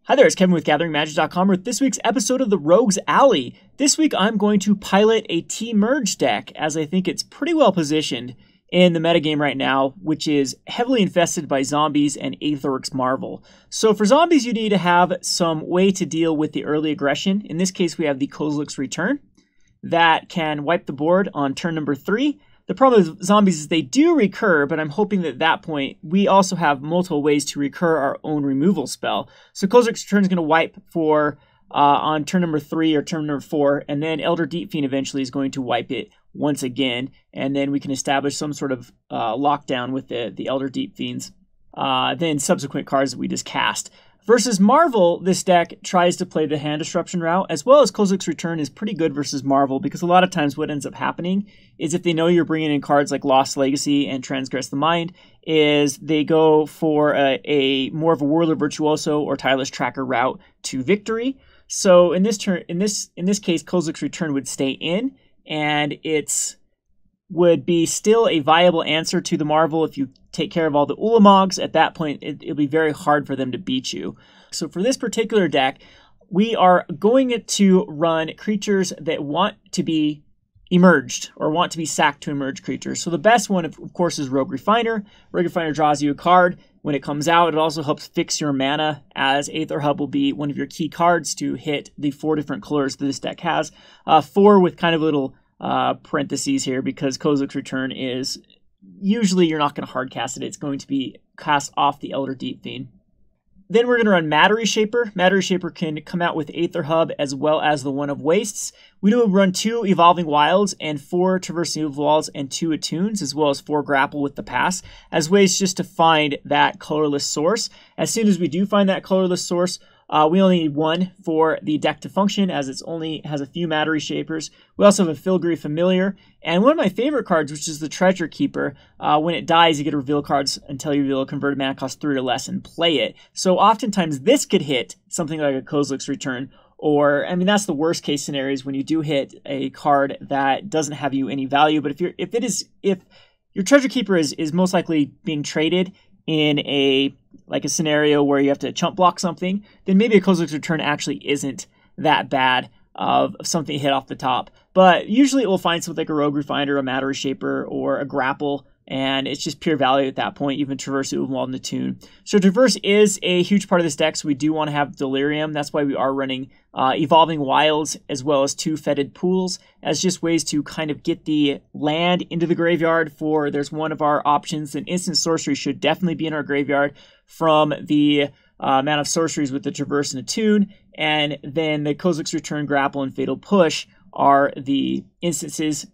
Hi there, it's Kevin with GatheringMagic.com with this week's episode of the Rogues Alley. This week I'm going to pilot a T-Merge deck, as I think it's pretty well positioned in the metagame right now, which is heavily infested by zombies and Aether's Marvel. So for zombies, you need to have some way to deal with the early aggression. In this case, we have the Kozilek's Return that can wipe the board on turn number 3. The problem with zombies is they do recur, but I'm hoping that at that point, we also have multiple ways to recur our own removal spell. So Kozilek's Return is going to wipe for on turn number 3 or turn number 4, and then Elder Deep-Fiend eventually is going to wipe it once again, and then we can establish some sort of lockdown with the Elder Deep-Fiends. Then subsequent cards that we just cast. Versus Marvel, this deck tries to play the hand disruption route, as well as Kozilek's Return is pretty good versus Marvel, because a lot of times what ends up happening is if they know you're bringing in cards like Lost Legacy and Transgress the Mind, is they go for a more of a Whirler Virtuoso or Tireless Tracker route to victory. So in this case, Kozilek's Return would stay in, and it's would be still a viable answer to the Marvel if you take care of all the Ulamogs. At that point, it'll be very hard for them to beat you. So for this particular deck, we are going to run creatures that want to be emerged or want to be sacked to emerge creatures. So the best one, of course, is Rogue Refiner. Rogue Refiner draws you a card. When it comes out, it also helps fix your mana, as Aether Hub will be one of your key cards to hit the 4 different colors that this deck has. 4 with kind of little parentheses here, because Kozilek's Return is usually you're not going to hard cast it. It's going to be cast off the Elder Deep-Fiend. Then we're going to run Matter Reshaper. Matter Reshaper can come out with Aether Hub as well as the One of Wastes. We do run 2 Evolving Wilds and 4 Traverse the Ulvenwald and 2 Attunes, as well as 4 Grapple with the Pass, as ways just to find that colorless source. As soon as we do find that colorless source, we only need 1 for the deck to function, as it only has a few Matter Reshapers. We also have a Filigree Familiar, and one of my favorite cards, which is the Treasure Keeper. When it dies, you get to reveal cards until you reveal a converted mana cost 3 or less and play it. So oftentimes this could hit something like a Kozilek's Return, or, I mean, that's the worst case scenarios when you do hit a card that doesn't have you any value. But if your Treasure Keeper is most likely being traded in a scenario where you have to chump block something, then maybe a Kozilek's Return actually isn't that bad of something hit off the top. But usually it will find something like a Rogue Refiner, a Matter Reshaper, or a Grapple, and it's just pure value at that point, even Traverse the Ulvenwald and Attune. So Traverse is a huge part of this deck, so we do want to have Delirium. That's why we are running Evolving Wilds as well as 2 Fetid Pools as just ways to kind of get the land into the graveyard. There's one of our options, and Instant Sorcery should definitely be in our graveyard from the amount of sorceries with the Traverse and Attune, and then the Kozilek's Return, Grapple, and Fatal Push are the instances.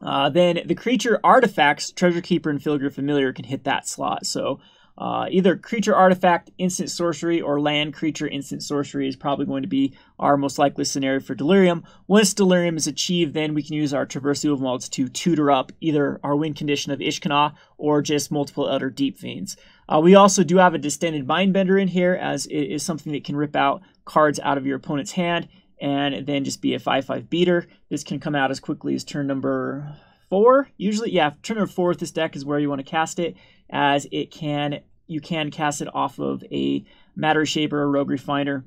Then the creature artifacts, Treasure Keeper and Filigree Familiar, can hit that slot. So either creature artifact, instant sorcery, or land creature instant sorcery is probably going to be our most likely scenario for Delirium. Once Delirium is achieved, then we can use our Traverse the Ulvenwald to tutor up either our win condition of Ishkanah or just multiple Elder Deep-Fiends. We also do have a Distended Mindbender in here, as it is something that can rip out cards out of your opponent's hand and then just be a 5/5 beater. This can come out as quickly as turn number 4. Usually, yeah, turn number 4 with this deck is where you want to cast it, as you can cast it off of a Matter Reshaper or Rogue Refiner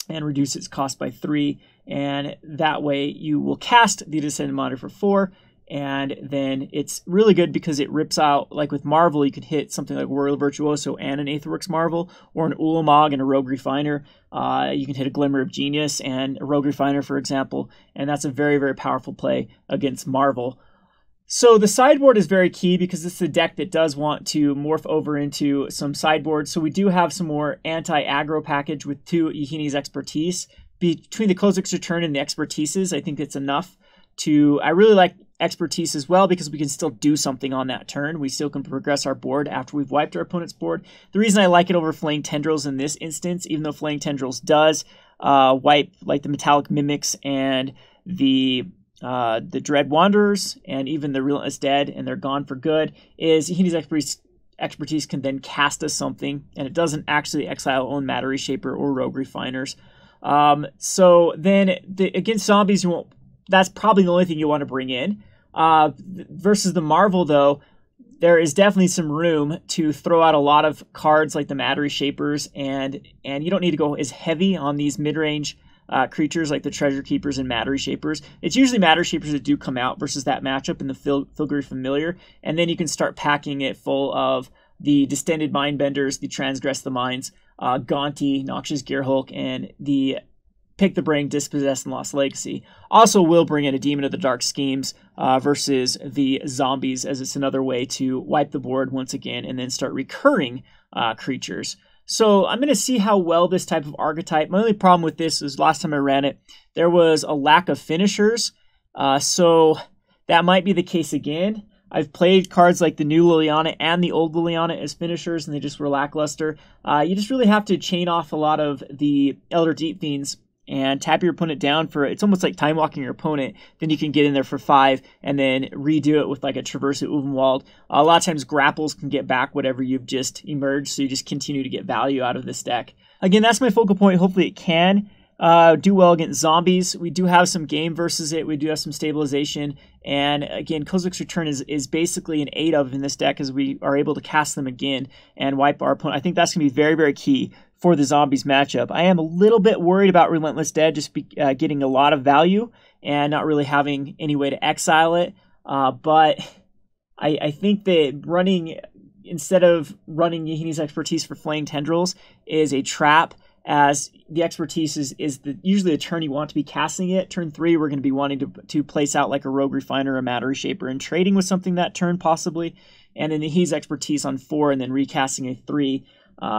and reduce its cost by 3, and that way you will cast the Distended Mindbender for 4. And then it's really good because it rips out, like with Marvel, you could hit something like Whirler Virtuoso and an Aether's Marvel, or an Ulamog and a Rogue Refiner. You can hit a Glimmer of Genius and a Rogue Refiner, for example, and that's a very, very powerful play against Marvel. So the sideboard is very key because it's a deck that does want to morph over into some sideboards. So we do have some more anti-aggro package with 2 Yahenni's Expertise. Between the Kozilek's Return and the Expertises, I think it's enough to... I really like Expertise as well because we can still do something on that turn. We still can progress our board after we've wiped our opponent's board. The reason I like it over Flaying Tendrils in this instance, even though Flaying Tendrils does wipe like the Metallic Mimics and the Dread Wanderers and even the Relentless Dead, and they're gone for good, is Yahenni's Expertise can then cast us something, and it doesn't actually exile own Matter Reshaper or Rogue Refiners. So then against zombies, that's probably the only thing you want to bring in. Versus the Marvel, though, there is definitely some room to throw out a lot of cards like the Matter Reshapers, and you don't need to go as heavy on these mid-range creatures like the Treasure Keepers and Matter Reshapers. It's usually Matter Reshapers that do come out versus that matchup in the Filigree Familiar, and then you can start packing it full of the Distended Mindbenders, the Transgress the Minds, Gonti, Noxious Gearhulk, and the Pick the Brain, Dispossess, and Lost Legacy. Also will bring in a Demon of the Dark Schemes versus the Zombies, as it's another way to wipe the board once again and then start recurring creatures. So I'm going to see how well this type of archetype. My only problem with this is last time I ran it, there was a lack of finishers. So that might be the case again. I've played cards like the new Liliana and the old Liliana as finishers, and they just were lackluster. You just really have to chain off a lot of the Elder Deep-Fiends and tap your opponent down for, it's almost like time walking your opponent. Then you can get in there for 5 and then redo it with like a Traverse the Ulvenwald. A lot of times grapples can get back whatever you've just emerged, so you just continue to get value out of this deck. Again, that's my focal point. Hopefully it can do well against zombies. We do have some game versus it. We do have some stabilization. And again, Kozilek's Return is basically an 8 of in this deck, as we are able to cast them again and wipe our opponent. I think that's going to be very, very key for the zombies matchup. I am a little bit worried about Relentless Dead just getting a lot of value and not really having any way to exile it. But I think that instead of running Yahenni's Expertise for Flaying Tendrils is a trap, as the Expertise is usually the turn you want to be casting it. Turn 3, we're going to be wanting to place out like a Rogue Refiner or a Matter Reshaper and trading with something that turn possibly. And then Yahenni's Expertise on 4 and then recasting a 3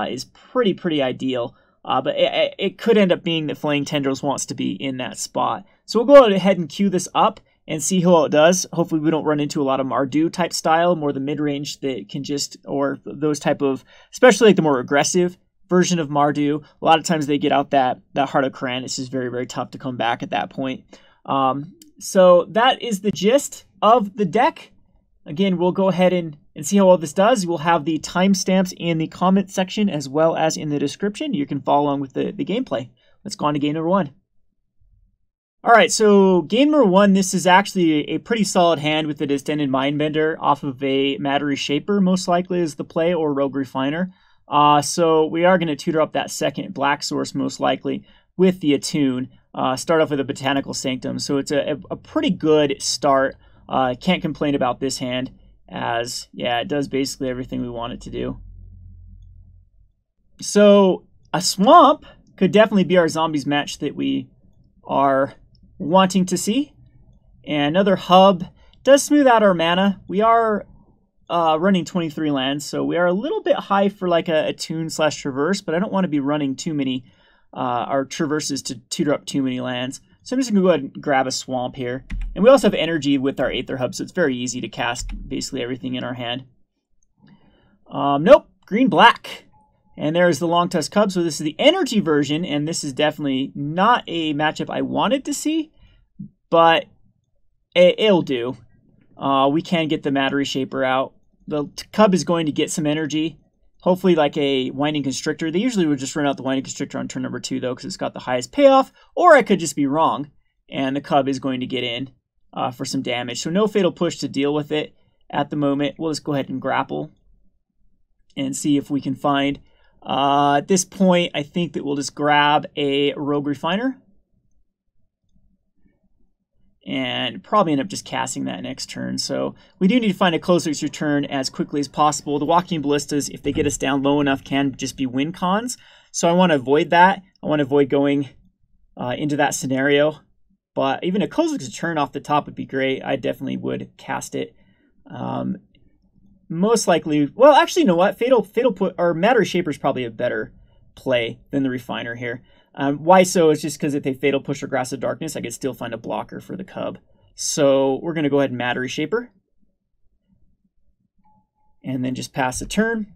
is pretty ideal. But it could end up being that Flaying Tendrils wants to be in that spot. So we'll go ahead and queue this up and see how it does. Hopefully we don't run into a lot of Mardu type style, more the mid-range that can just, or those type of, especially like the more aggressive version of Mardu. A lot of times they get out that Heart of Koran. It's just very, very tough to come back at that point. So that is the gist of the deck. Again, we'll go ahead and see how well this does. We'll have the timestamps in the comment section as well as in the description. You can follow along with the gameplay. Let's go on to game number 1. All right, so game number 1, this is actually a pretty solid hand with the Distended Mindbender off of a Matter Reshaper, most likely is the play, or Rogue Refiner. So we are going to tutor up that second black source most likely with the Attune. Start off with a Botanical Sanctum. So it's a pretty good start. Can't complain about this hand, as yeah, it does basically everything we want it to do. So a Swamp could definitely be our zombies match that we are wanting to see. And another Hub does smooth out our mana. We are running 23 lands, so we are a little bit high for like a Attune / Traverse, but I don't want to be running too many our Traverses to tutor up too many lands. So I'm just going to go ahead and grab a Swamp here. And we also have energy with our Aether Hub, so it's very easy to cast basically everything in our hand. Nope, green-black. And there's the Long Tusk Cub. So this is the energy version, and this is definitely not a matchup I wanted to see, but it'll do. We can get the Matter Reshaper out. The Cub is going to get some energy. Hopefully like a Winding Constrictor. They usually would just run out the Winding Constrictor on turn number 2, though, because it's got the highest payoff. Or I could just be wrong, and the Cub is going to get in for some damage. So no Fatal Push to deal with it at the moment. We'll just go ahead and grapple and see if we can find... at this point, I think that we'll just grab a Rogue Refiner. And probably end up just casting that next turn. So we do need to find a Kozilek's Return as quickly as possible. The Walking Ballistas, if they get us down low enough, can just be win cons. So I want to avoid that. I want to avoid going into that scenario. But even a Kozilek's Return off the top would be great. I definitely would cast it. Most likely, well, actually, you know what? Matter Reshaper is probably a better play than the Refiner here. Why so? It's just because if they Fatal Push or Grasp of Darkness, I could still find a blocker for the Cub. So we're going to go ahead and Matter Reshaper. And then just pass the turn.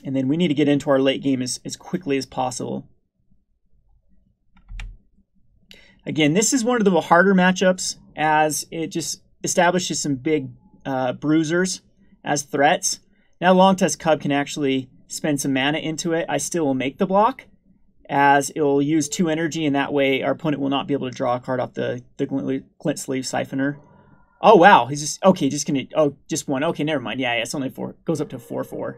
And then we need to get into our late game as quickly as possible. Again, this is one of the harder matchups, as it just establishes some big bruisers as threats. Now Long Tusk Cub can actually spend some mana into it. I still will make the block, as it will use 2 energy, and that way our opponent will not be able to draw a card off the Glint Sleeve Siphoner. Oh, wow. He's just... Okay, just gonna... Oh, just one. Okay, never mind. Yeah, it's only 4. Goes up to 4/4.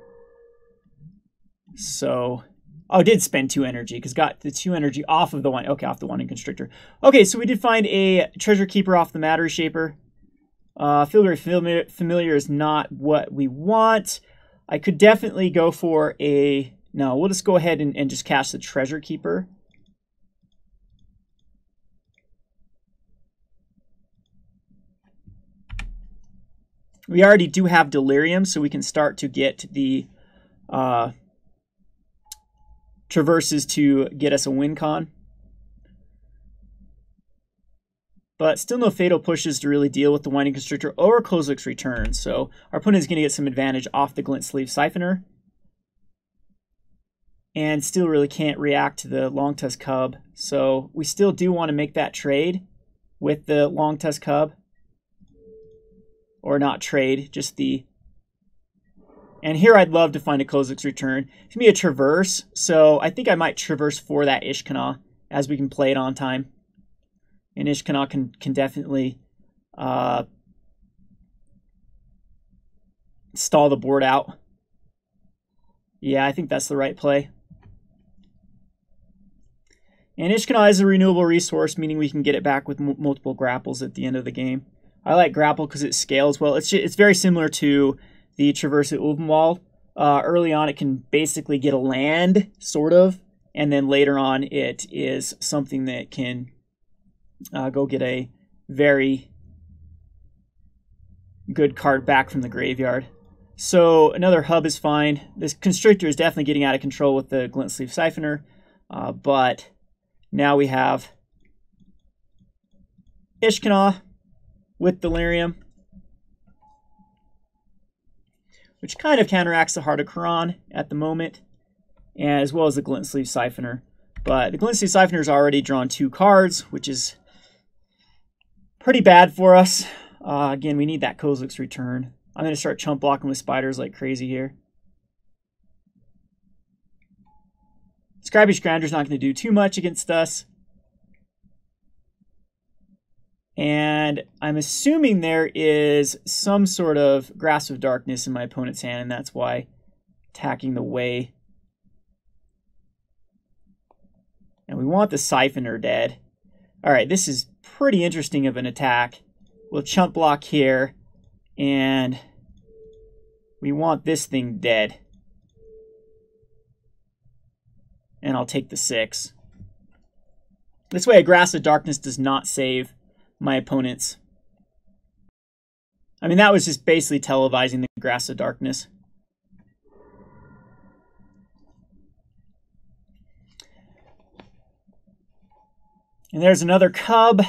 So... Oh, did spend 2 energy, because got the 2 energy off of the one... Okay, off the Winding Constrictor. Okay, so we did find a Treasure Keeper off the Matter Reshaper. Filigree Familiar is not what we want. I could definitely go for a... No, we'll just go ahead and just cast the Treasure Keeper. We already do have Delirium, so we can start to get the traverses to get us a win con. But still no fatal pushes to really deal with the Winding Constrictor or Kozilek's return. So our opponent is going to get some advantage off the Glint Sleeve Siphoner. And still really can't react to the Long Tusk Cub. So we still do want to make that trade with the Long Tusk Cub. Or not trade, just the... And here I'd love to find a Kozilek's return. It's going to be a Traverse, so I think I might Traverse for that Ishkanah, as we can play it on time. And Ishkanah can definitely stall the board out. Yeah, I think that's the right play. And Ishkanah is a renewable resource, meaning we can get it back with multiple grapples at the end of the game. I like Grapple because it scales well. It's very similar to the Traverse the Ulvenwald. Early on, it can basically get a land, sort of, and then later on, it is something that can go get a very good card back from the graveyard. So another hub is fine. This Constrictor is definitely getting out of control with the Glint Sleeve Siphoner, but now we have Ishkanah with Delirium, which kind of counteracts the Heart of Khorne at the moment, and as well as the Glint Sleeve Siphoner. But the Glint Sleeve Siphoner has already drawn 2 cards, which is pretty bad for us. Again, we need that Kozilek's return. I'm going to start chump blocking with spiders like crazy here. Scrappy Scrounger's not going to do too much against us. And I'm assuming there is some sort of Grasp of Darkness in my opponent's hand, and that's why attacking the way. And we want the Siphoner dead. Alright, this is pretty interesting of an attack. We'll chump block here, and we want this thing dead. And I'll take the 6. This way a Grasp of Darkness does not save my opponents. I mean, that was just basically televising the Grasp of Darkness. And there's another cub.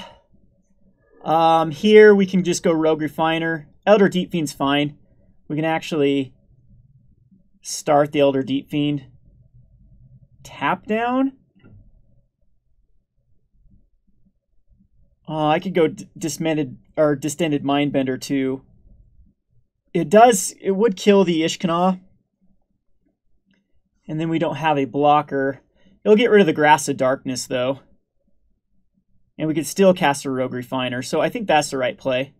Here we can just go Rogue Refiner. Elder Deep-Fiend's fine. We can actually start the Elder Deep-Fiend. Tap down? I could go Distended Mindbender too. It would kill the Ishkanah. And then we don't have a blocker. It'll get rid of the Grasp of Darkness though. And we could still cast a Rogue Refiner, so I think that's the right play.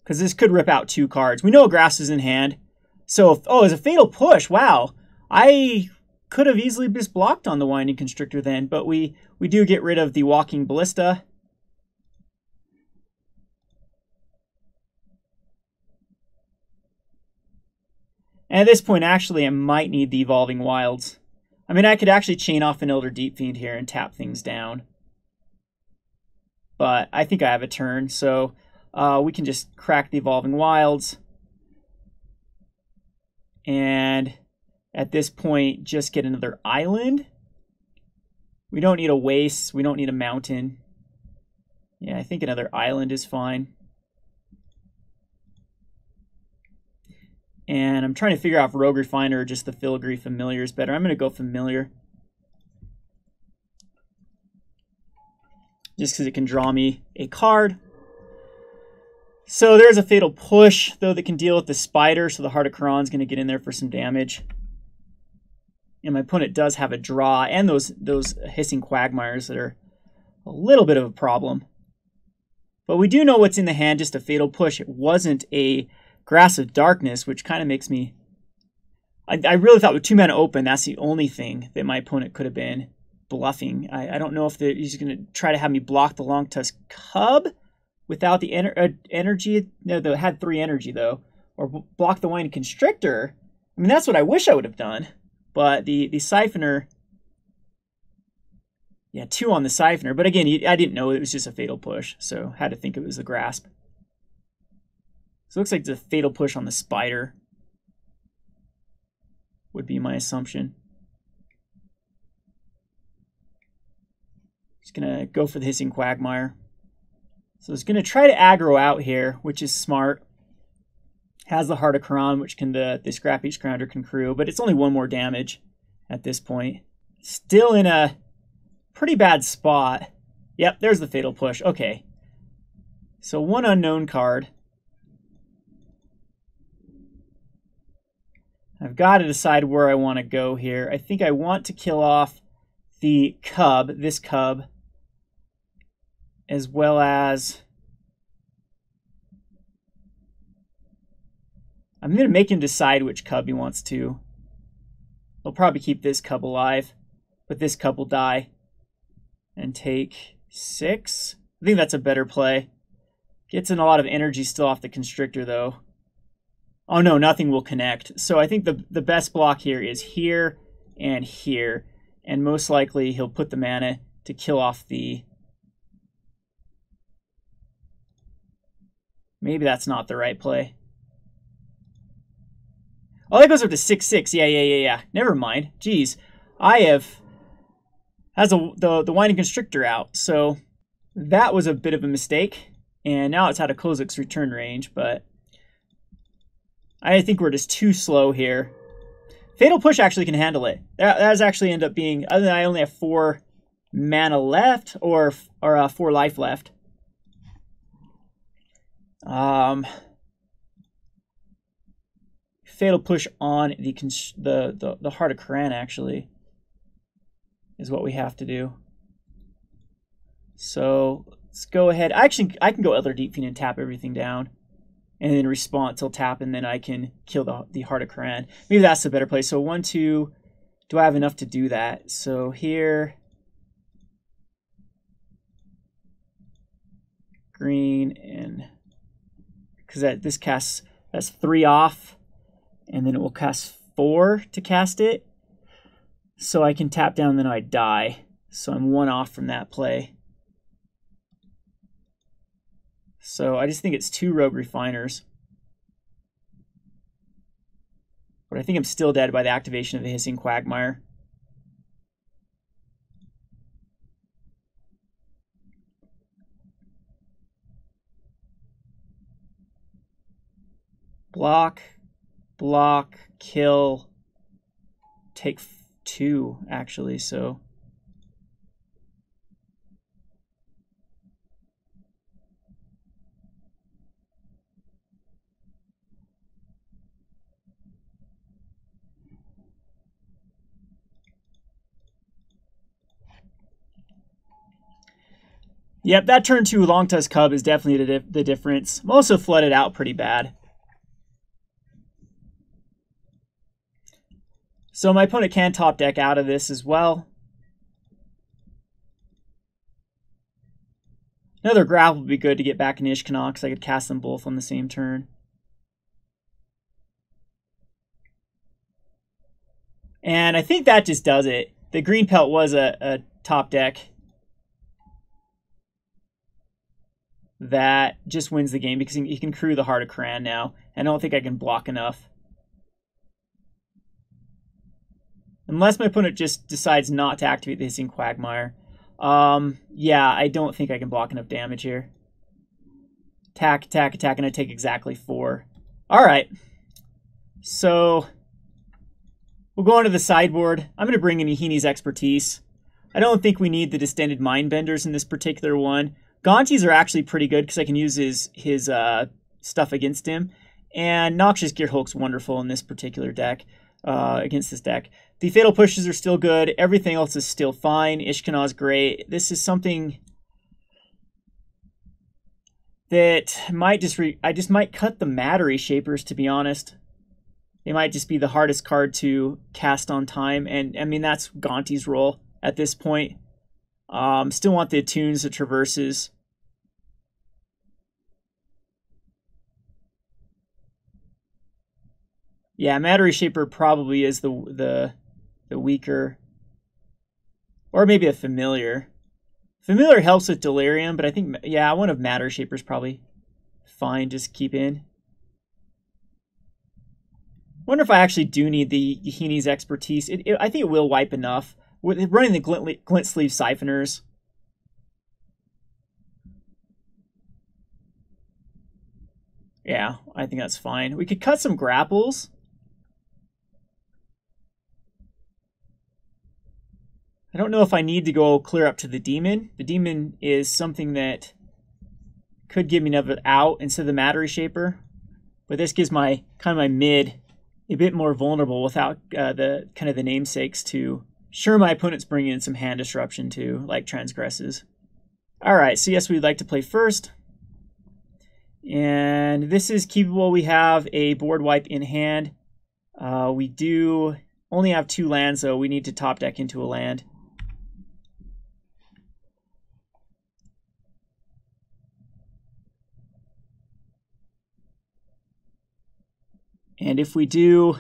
Because this could rip out 2 cards. We know a Grasp is in hand. So, oh, it's a Fatal Push. Wow. I could have easily just blocked on the Winding Constrictor then, but we do get rid of the Walking Ballista. And at this point, actually, I might need the Evolving Wilds. I mean, I could actually chain off an Elder Deep-Fiend here and tap things down. But I think I have a turn, so we can just crack the Evolving Wilds. And at this point, just get another island. We don't need a waste. We don't need a mountain. Yeah, I think another island is fine. And I'm trying to figure out if Rogue Refiner or just the Filigree Familiar is better. I'm going to go Familiar. Just because it can draw me a card. So there's a Fatal Push, though, that can deal with the Spider. So the Heart of Khorne is going to get in there for some damage. And my opponent does have a draw. And those Hissing Quagmires that are a little bit of a problem. But we do know what's in the hand, just a Fatal Push. It wasn't a Grasp of Darkness, which kind of makes me... I really thought with 2 mana open, that's the only thing that my opponent could have been bluffing. I don't know if he's going to try to have me block the Longtusk Cub without the energy. No, they had 3 energy, though. Or block the Winding Constrictor. I mean, that's what I wish I would have done. But the Siphoner... Yeah, 2 on the Siphoner. But again, I didn't know it was just a Fatal Push, so had to think it was the Grasp. So it looks like it's a Fatal Push on the Spider. Would be my assumption. Just going to go for the Hissing Quagmire. So it's going to try to aggro out here, which is smart. Has the Heart of Quran, which can the Scrap Each Grounder can crew, but it's only 1 more damage at this point. Still in a pretty bad spot. Yep, there's the Fatal Push. Okay. So 1 unknown card. I've got to decide where I want to go here. I think I want to kill off the Cub, this Cub, as well as... I'm going to make him decide which Cub he wants to. He'll probably keep this Cub alive, but this Cub will die and take 6. I think that's a better play. Gets in a lot of energy still off the Constrictor, though. Oh no, nothing will connect. So I think the best block here is here and here. And most likely he'll put the mana to kill off the... Maybe that's not the right play. Oh, that goes up to 6/6. Yeah. Never mind. Jeez. I have... Has the Winding Constrictor out. So that was a bit of a mistake. And now it's out of Kozilek's return range, but... I think we're just too slow here. Fatal Push actually can handle it. That does actually end up being, other than I only have 4 mana left, or 4 life left. Fatal Push on the Heart of Quran actually is what we have to do. So let's go ahead. I can go Elder Deep-Fiend and tap everything down. And then response, he'll tap, and then I can kill the Heart of Quran. Maybe that's the better play. So 1, 2, do I have enough to do that? So here, green, and because this casts, that's 3 off, and then it will cast 4 to cast it. So I can tap down, then I die. So I'm 1 off from that play. So I just think it's 2 Rogue Refiners. But I think I'm still dead by the activation of the Hissing Quagmire. Block, kill, take 2 actually, so... Yep, that turn 2 Longtusk Cub is definitely the difference. I'm also flooded out pretty bad. So my opponent can top deck out of this as well. Another Grapple would be good to get back in Ishkanah, because I could cast them both on the same turn. And I think that just does it. The Green Pelt was a top deck that just wins the game, because he can crew the Heart of Quran now. And I don't think I can block enough. Unless my opponent just decides not to activate the Hissing Quagmire. Yeah, I don't think I can block enough damage here. Attack, and I take exactly 4. Alright. So, we'll go on to the sideboard. I'm going to bring in Yahenni's Expertise. I don't think we need the Distended Mindbenders in this particular one. Gontis are actually pretty good, because I can use his stuff against him. And Noxious Gearhulk's wonderful in this particular deck, against this deck. The Fatal Pushes are still good. Everything else is still fine. Ishkanah's great. This is something that might just I just might cut the Matter Reshapers, to be honest. They might just be the hardest card to cast on time, and I mean that's Gonti's role at this point. Still want the Attunes, the Traverses. Yeah, Matter Reshaper probably is the weaker, or maybe a Familiar. Familiar helps with Delirium, but I think, yeah, one of Matter Reshaper's probably fine, just keep in. Wonder if I actually do need the Yahenni's expertise. I think it will wipe enough. With running the Glint Sleeve Siphoners. Yeah, I think that's fine. We could cut some Grapples. I don't know if I need to go clear up to the Demon. The Demon is something that could give me another out instead of the Matter Reshaper. But this gives my kind of my mid a bit more vulnerable without the kind of the namesakes to sure my opponent's bringing in some hand disruption too, like Transgresses. All right, so yes, we'd like to play first. And this is keepable. We have a board wipe in hand. We do only have 2 lands, though. We need to top deck into a land. And if we do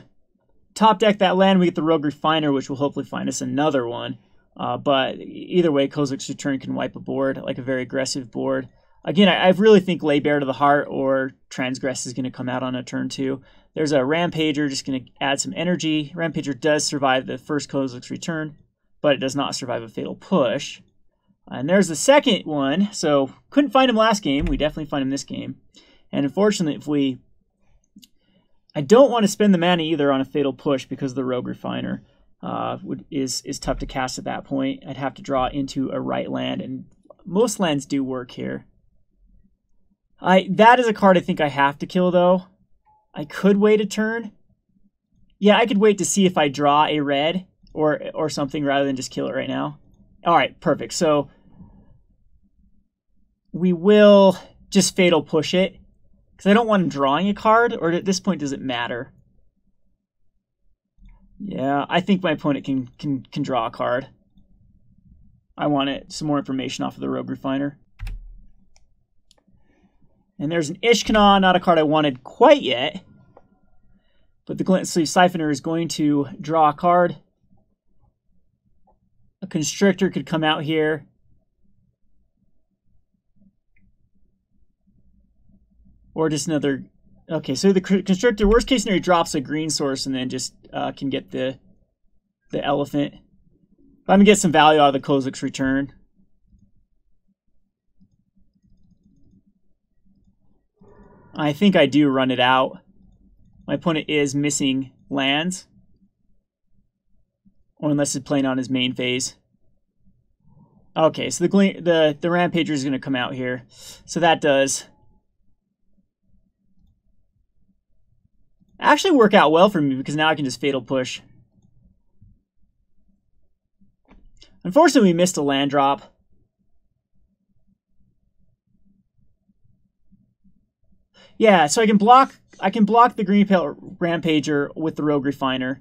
top deck that land, we get the Rogue Refiner, which will hopefully find us another one. But either way, Kozilek's Return can wipe a board, like a very aggressive board. Again, I really think Lay Bare to the Heart or Transgress is going to come out on a turn 2. There's a Rampager, just going to add some energy. Rampager does survive the first Kozilek's Return, but it does not survive a Fatal Push. And there's the second one. So couldn't find him last game. We definitely find him this game. And unfortunately, I don't want to spend the mana either on a Fatal Push because of the Rogue Refiner. Is tough to cast at that point. I'd have to draw into a right land, and most lands do work here. That is a card I think I have to kill, though. I could wait a turn. Yeah, I could wait to see if I draw a red or something rather than just kill it right now. All right, perfect. So we will just Fatal Push it because I don't want him drawing a card, or at this point, does it matter? Yeah, I think my opponent can draw a card. I want some more information off of the Rogue Refiner. And there's an Ishkanah, not a card I wanted quite yet. But the Glint Sleeve Siphoner is going to draw a card. A Constrictor could come out here. Or just another... Okay, so the Constrictor, worst case scenario, drops a green source and then just can get the Elephant. But I'm going to get some value out of the Kozilek's Return. I think I do run it out. My opponent is missing lands. Or unless it's playing on his main phase. Okay, so the Rampager is going to come out here. So that does actually work out well for me because now I can just Fatal Push. Unfortunately, we missed a land drop. Yeah, so I can block the Green Pelt Rampager with the Rogue Refiner.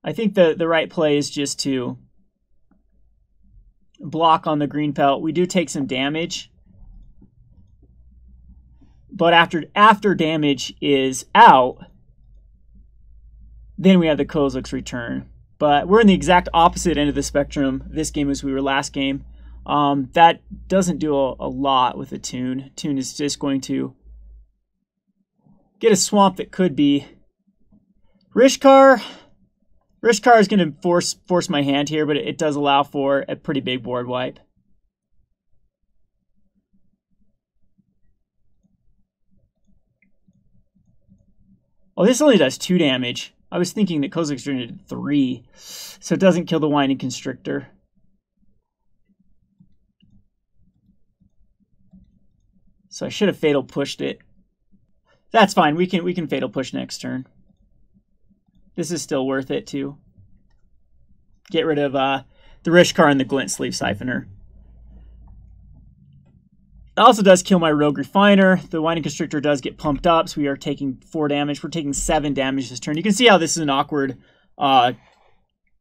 I think the right play is just to block on the Green Pelt. We do take some damage. But after damage is out, then we have the Kozilek's Return. But we're in the exact opposite end of the spectrum this game as we were last game. That doesn't do a lot with Attune. Attune is just going to get a swamp that could be Rishkar. Rishkar is going to force my hand here, but it does allow for a pretty big board wipe. Oh, this only does 2 damage. I was thinking that Kozilek's Return did 3, so it doesn't kill the Whining Constrictor. So I should have Fatal Pushed it. That's fine. We can Fatal Push next turn. This is still worth it too. Get rid of the Rishkar and the Glint Sleeve Siphoner. It also does kill my Rogue Refiner. The Winding Constrictor does get pumped up, so we are taking 4 damage. We're taking 7 damage this turn. You can see how this is an awkward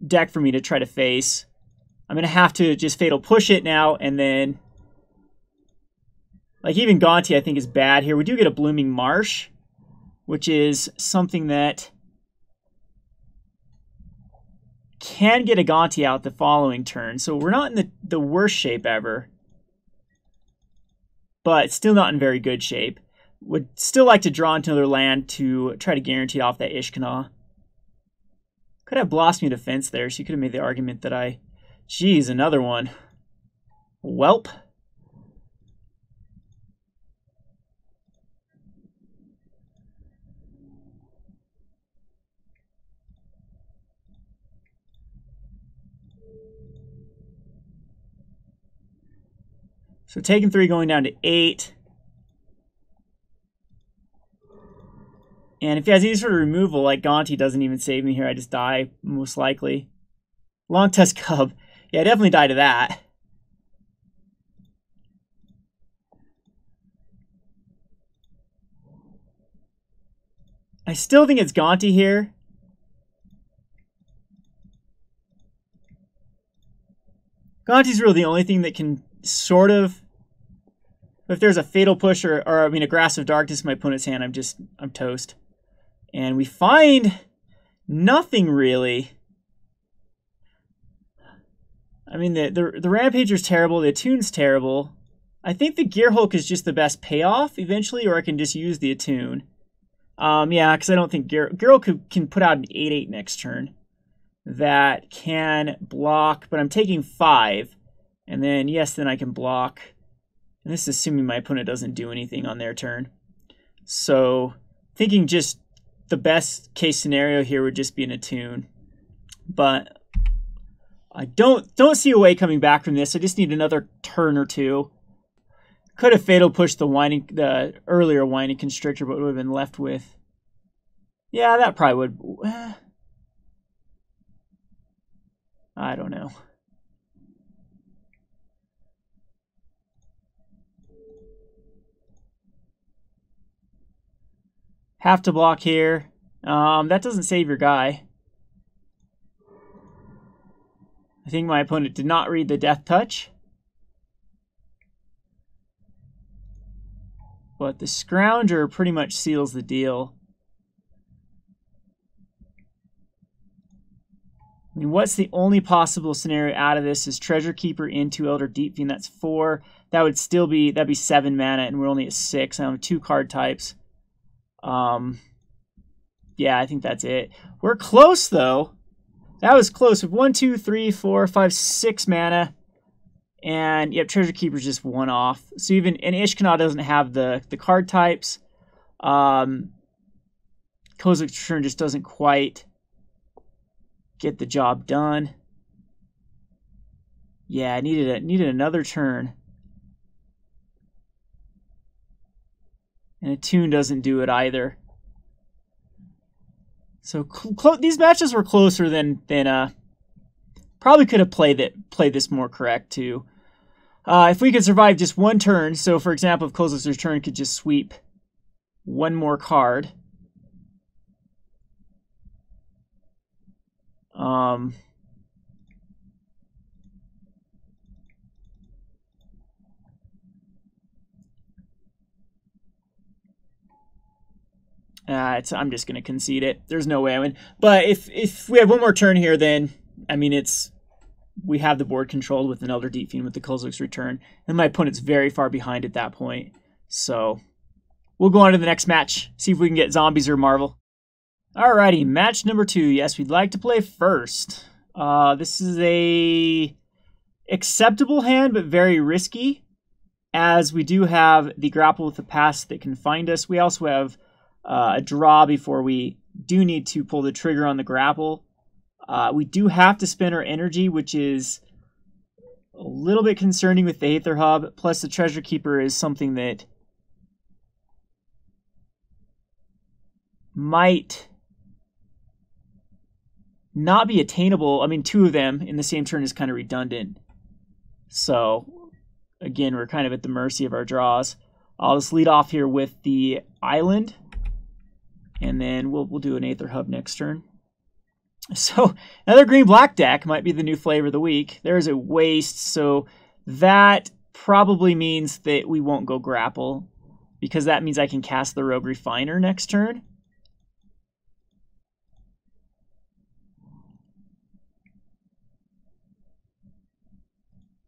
deck for me to try to face. I'm going to have to just Fatal Push it now, and then... Like, even Gonti, I think, is bad here. We do get a Blooming Marsh, which is something that can get a Gonti out the following turn. So we're not in the worst shape ever, but still not in very good shape. Would still like to draw into another land to try to guarantee off that Ishkanah. Could have Blossoming Defense there. She could have made the argument that I... Geez, another one. Welp. So taking 3, going down to 8. And if he has any sort of removal, like Gonti doesn't even save me here, I just die, most likely. Long Tusk Cub. Yeah, I definitely die to that. I still think it's Gonti here. Gonti's really the only thing that can sort of... If there's a Fatal Push or I mean a Grasp of Darkness in my opponent's hand, I'm toast. And we find nothing really. I mean the Rampager's terrible, the Attune's terrible. I think the Gearhulk is just the best payoff eventually, or I can just use the Attune. Yeah, because I don't think Gearhulk can put out an 8/8 next turn. That can block, but I'm taking 5. And then, yes, then I can block. And this is assuming my opponent doesn't do anything on their turn. So, thinking just the best case scenario here would just be an Attune. But I don't see a way coming back from this. I just need another turn or two. Could have Fatal Pushed the earlier Winding Constrictor, but would have been left with... Yeah, that probably would... I don't know. Have to block here. That doesn't save your guy. I think my opponent did not read the Death Touch. But the Scrounger pretty much seals the deal. I mean, what's the only possible scenario out of this is Treasure Keeper into Elder Deep-Fiend. That's 4. That would still be, that'd be 7 mana, and we're only at 6. I have 2 card types. Yeah, I think that's it. We're close, though. That was close. With 1, 2, 3, 4, 5, 6 mana. And, yep, Treasure Keeper's just 1 off. So even, and Ishkanah doesn't have the card types. Kozilek's Return just doesn't quite get the job done. Yeah, I needed another turn. And Attune doesn't do it either. So these matches were closer than probably could have played this more correct too. If we could survive just 1 turn, so for example, if Kozilek's Return could just sweep 1 more card. I'm just going to concede it. There's no way I win. But if we have 1 more turn here, then, I mean, we have the board controlled with an Elder Deep-Fiend with the Kozilek's Return. And my opponent's very far behind at that point. So, we'll go on to the next match. See if we can get zombies or Marvel. Alrighty, match number 2. Yes, we'd like to play first. This is a acceptable hand, but very risky, as we do have the Grapple with the Past that can find us. We also have a draw before we do need to pull the trigger on the Grapple. We do have to spend our energy, which is a little bit concerning with the Aether Hub. Plus, the Treasure Keeper is something that might not be attainable. I mean, 2 of them in the same turn is kind of redundant. So, again, we're kind of at the mercy of our draws. I'll just lead off here with the island, and then we'll do an Aether Hub next turn. So another green-black deck might be the new flavor of the week. There's a waste, so that probably means that we won't go Grapple, because that means I can cast the Rogue Refiner next turn.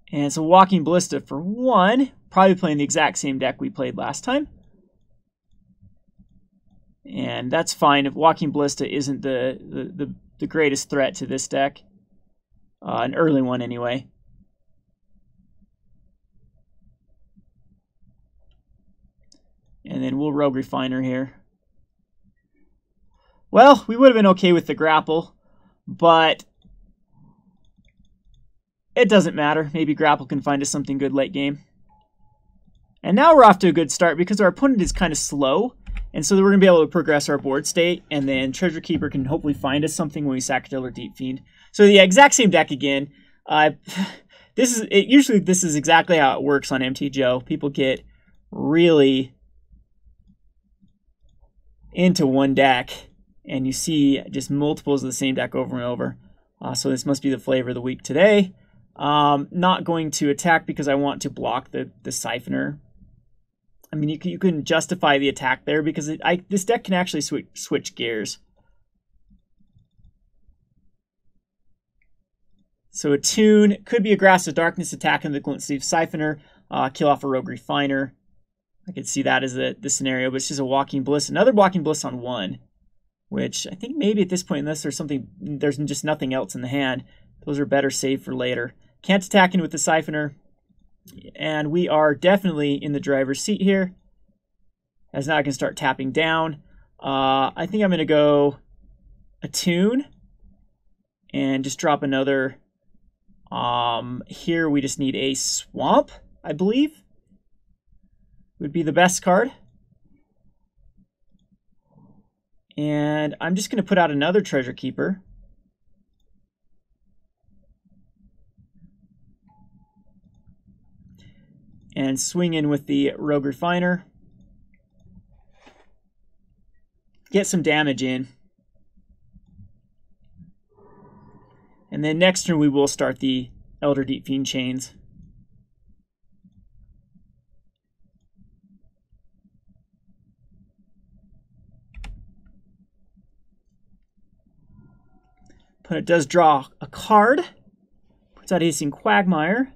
And so Walking Ballista for 1, probably playing the exact same deck we played last time. And that's fine if Walking Ballista isn't the greatest threat to this deck. An early one anyway. And then we'll Rogue Refiner here. Well, we would have been okay with the Grapple, but it doesn't matter. Maybe Grapple can find us something good late game. And now we're off to a good start because our opponent is kind of slow. And so we're going to be able to progress our board state. And then Treasure Keeper can hopefully find us something when we sack Elder Deep-Fiend. So the exact same deck again. Usually this is exactly how it works on MTG. People get really into one deck. And you see just multiples of the same deck over and over. So this must be the flavor of the week today. Not going to attack because I want to block the Siphoner. I mean, you can justify the attack there because this deck can actually switch gears. So Attune could be a Grasp of Darkness attacking the Glint Sleeve Siphoner, kill off a Rogue Refiner. I could see that as the scenario, but it's just a Walking Ballista. Another Walking Ballista on 1, which I think maybe at this point, unless there's just nothing else in the hand, those are better saved for later. Can't attack in with the Siphoner. And we are definitely in the driver's seat here. As now I can start tapping down. I think I'm going to go Attune. And just drop another. Here we just need a Swamp, I believe. Would be the best card. And I'm just going to put out another Treasure Keeper. And swing in with the Rogue Refiner. Get some damage in. And then next turn we will start the Elder Deep-Fiend chains. Opponent does draw a card. Puts out Hissing Quagmire.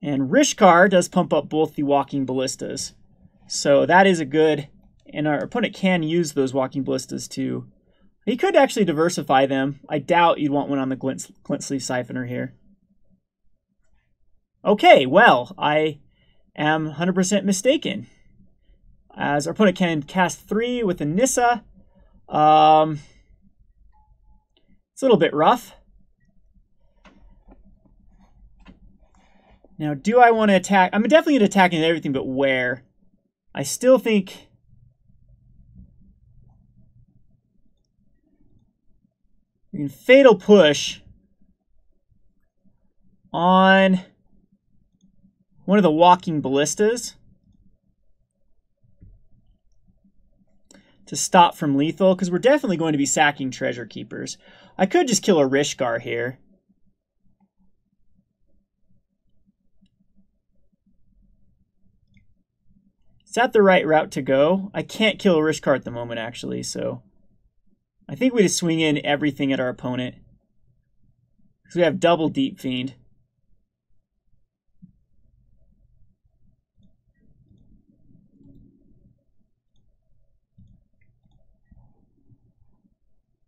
And Rishkar does pump up both the Walking Ballistas. So that is a good, and our opponent can use those Walking Ballistas too. He could actually diversify them. I doubt you'd want one on the Glint Sleeve Siphoner here. Okay, well, I am 100% mistaken. As our opponent can cast 3 with a Nissa. It's a little bit rough. Now, do I want to attack? I'm definitely going to attack into everything but where. I still think we can Fatal Push on one of the Walking Ballistas to stop from lethal, because we're definitely going to be sacking Treasure Keepers. I could just kill a Rishkar here. Is that the right route to go? I can't kill a Rishkar at the moment, actually, so I think we just swing in everything at our opponent. Because we have double Deep-Fiend.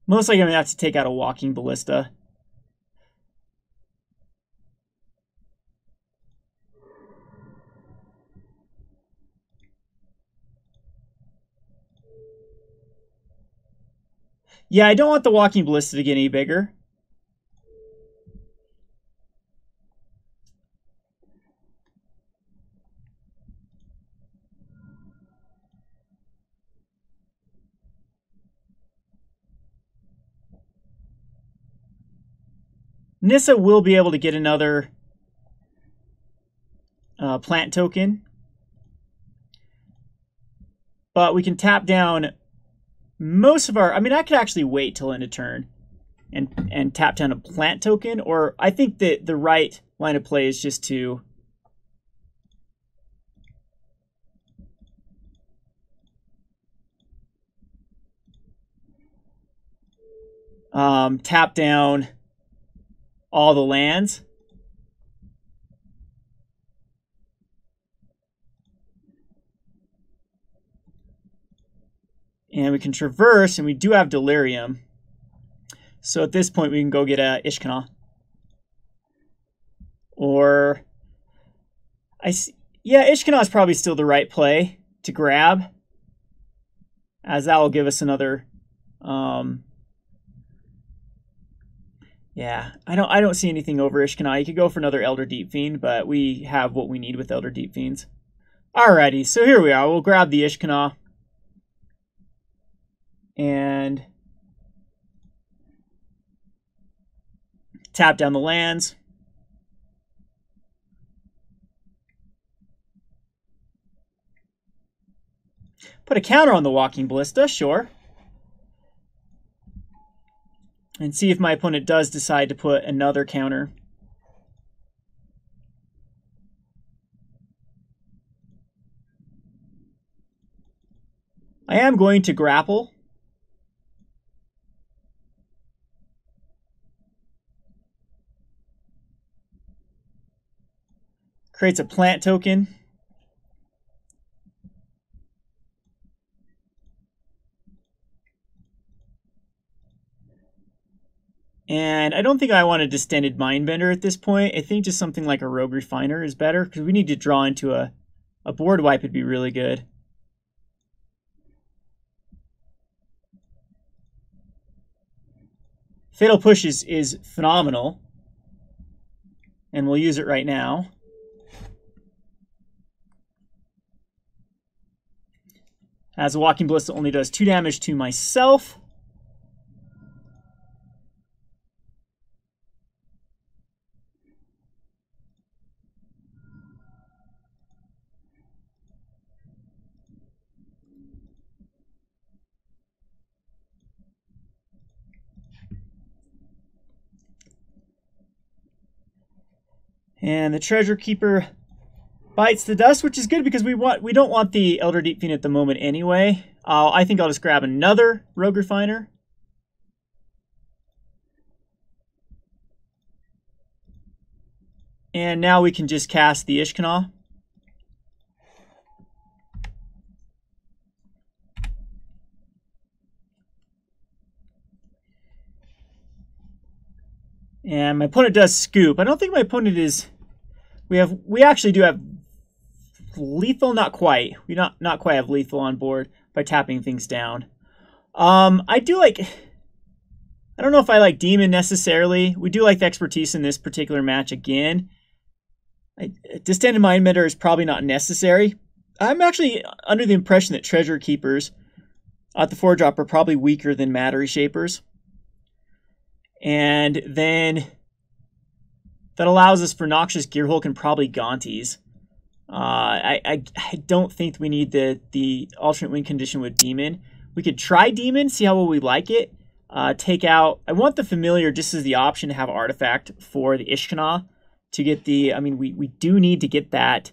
Most likely I'm going to have to take out a Walking Ballista. Yeah, I don't want the Walking Ballista to get any bigger. Nissa will be able to get another plant token. But we can tap down most of our... I mean, I could actually wait till end of turn and tap down a plant token. Or I think that the right line of play is just to... tap down all the lands. And we can traverse, and we do have Delirium. So at this point, we can go get a Ishkanah. Or, yeah, Ishkanah is probably still the right play to grab, as that will give us another. Yeah, I don't see anything over Ishkanah. You could go for another Elder Deep-Fiend, but we have what we need with Elder Deep-Fiends. Alrighty, so here we are. We'll grab the Ishkanah. And tap down the lands. Put a counter on the Walking Ballista, sure. And see if my opponent does decide to put another counter. I am going to grapple. Creates a plant token. And I don't think I want a Distended Mindbender at this point. I think just something like a Rogue Refiner is better, because we need to draw into a board wipe would be really good. Fatal Push is phenomenal. And we'll use it right now. As a Walking Ballista only does 2 damage to myself. And the Treasure Keeper bites the dust, which is good because we don't want the Elder Deep-Fiend at the moment anyway. I think I'll just grab another Rogue Refiner. And now we can just cast the Ishkanah. And my opponent does scoop. I don't think my opponent is... We actually do have lethal, not quite. We not quite have lethal on board by tapping things down. I do like... I don't know if I like Demon necessarily. We do like the expertise in this particular match again. Distended Mindbender is probably not necessary. I'm actually under the impression that Treasure Keepers at the 4-drop are probably weaker than Matter Reshapers. And then that allows us for Noxious Gearhulk and probably Gontis. I don't think we need the alternate win condition with Demon. We could try Demon, see how well we like it. Take out... I want the Familiar just as the option to have Artifact for the Ishkanah to get the... I mean, we do need to get that...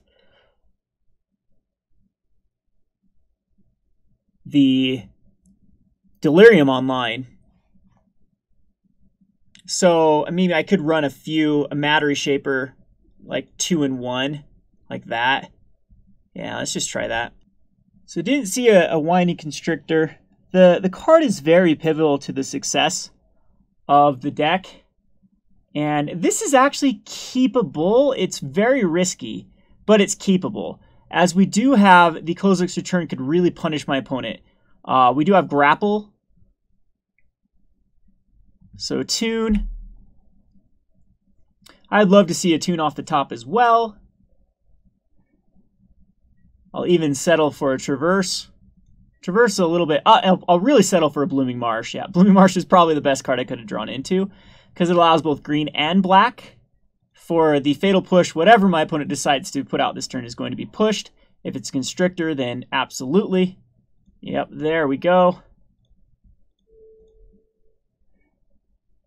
the Delirium online. So, I mean, I could run a Matter Reshaper, like 2-in-1, like that. Yeah, let's just try that. So, didn't see a Winding Constrictor. The card is very pivotal to the success of the deck. And this is actually keepable. It's very risky, but it's keepable. As we do have the Kozilek's Return could really punish my opponent. We do have Grapple. So Attune. I'd love to see Attune off the top as well. I'll even settle for a Traverse. Traverse is a little bit... I'll really settle for a Blooming Marsh. Yeah, Blooming Marsh is probably the best card I could have drawn into. because it allows both green and black. For the Fatal Push, whatever my opponent decides to put out this turn is going to be pushed. If it's Constrictor, then absolutely. Yep, there we go.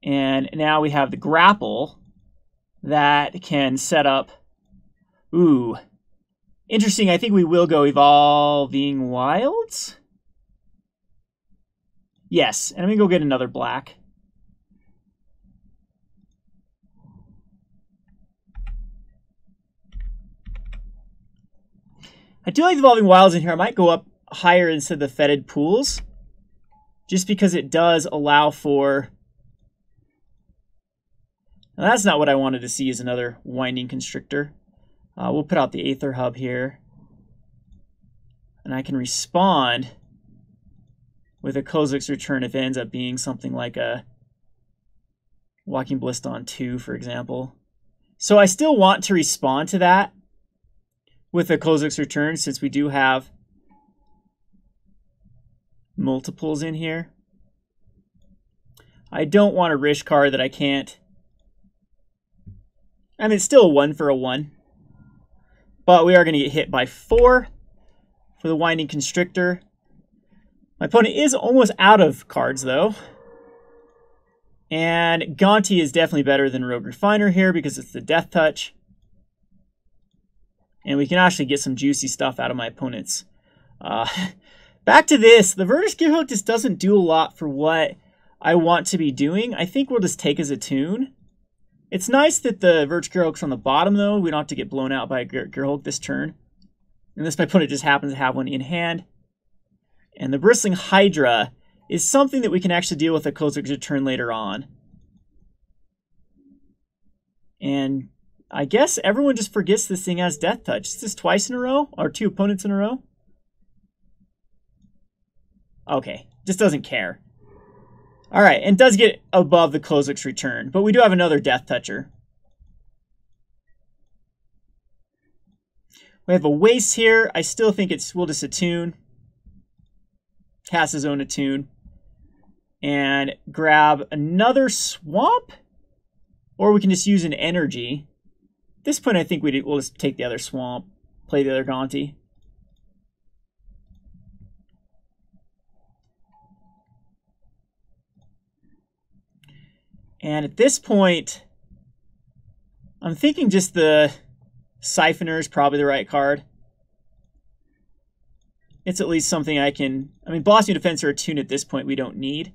And now we have the Grapple that can set up... Ooh. Interesting, I think we will go Evolving Wilds. Yes, and I'm going to go get another black. I do like the Evolving Wilds in here. I might go up higher instead of the Fetid Pools, just because it does allow for... Now, that's not what I wanted to see, is another Winding Constrictor. We'll put out the Aether Hub here. And I can respond with a Kozilek's Return if it ends up being something like a Walking Ballista on 2, for example. So I still want to respond to that with a Kozilek's Return, since we do have multiples in here. I don't want a Rish card that I can't... I mean, it's still a 1 for a 1. But we are going to get hit by 4 for the Winding Constrictor. My opponent is almost out of cards, though. And Gonti is definitely better than Rogue Refiner here because it's the Death Touch. And we can actually get some juicy stuff out of my opponents. Back to this. The Verdi's Gearhulk just doesn't do a lot for what I want to be doing. I think we'll just take as Attune. It's nice that the Verdi's Gearhulk's on the bottom, though. We don't have to get blown out by a Gearhulk this turn. Unless my opponent just happens to have one in hand. And the Bristling Hydra is something that we can actually deal with a Kozilek's Return later on. And I guess everyone just forgets this thing has Death Touch. Is this twice in a row? Or 2 opponents in a row? Okay, just doesn't care. Alright, and does get above the Kozilek's Return. But we do have another Death Toucher. We have a Waste here. I still think we'll just Attune. Cast his own Attune. And grab another Swamp? Or we can just use an Energy. At this point, I think we'll just take the other Swamp. Play the other Gonti. And at this point, I'm thinking just the Siphoner is probably the right card. It's at least something I can... I mean, Blossoming Defense or Attune at this point we don't need.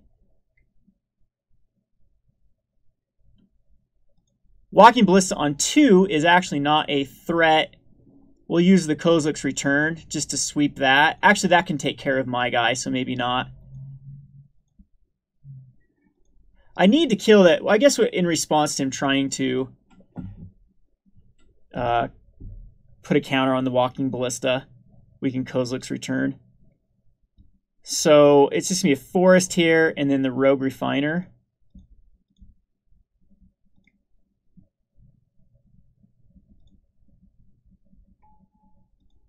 Walking Ballista on 2 is actually not a threat. We'll use the Kozilek's Return just to sweep that. Actually, that can take care of my guy, so maybe not. I need to kill that. Well, I guess in response to him trying to put a counter on the Walking Ballista, we can Kozilek's Return. So it's just going to be a Forest here, and then the Rogue Refiner.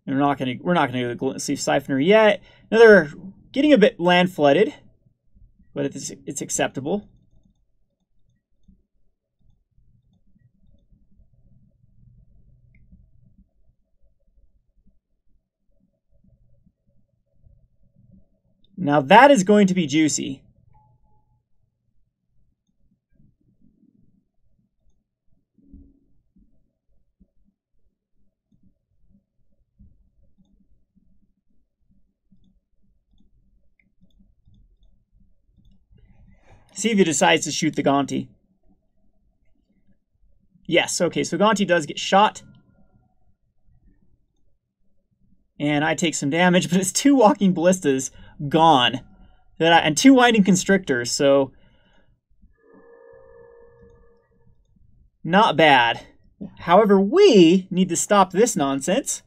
And we're not going to do the Gluten Sleeve Siphoner yet. Another getting a bit land flooded, but it's acceptable. Now that is going to be juicy. See if he decides to shoot the Gonti. Yes, okay, so Gonti does get shot. And I take some damage, but it's 2 Walking Ballistas gone. And 2 Winding Constrictors, so... not bad. However, we need to stop this nonsense.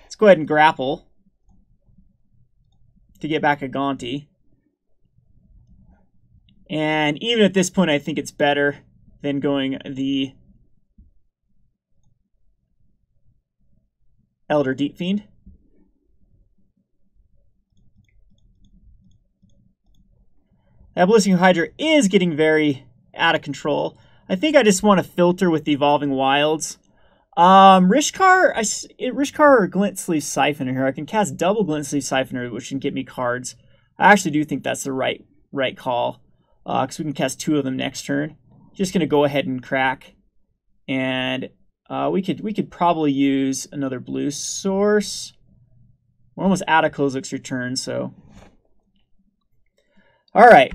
Let's go ahead and grapple to get back a Gonti. And even at this point, I think it's better than going the Elder Deep-Fiend. That Ballistic Hydra is getting very out of control. I think I just want to filter with the Evolving Wilds. Rishkar or Glint-Sleeve Siphoner here. I can cast double Glint-Sleeve Siphoner, which can get me cards. I actually do think that's the right call, because we can cast 2 of them next turn. Just gonna go ahead and crack, and we could probably use another blue source. We're almost out of Kozilek's return, so all right.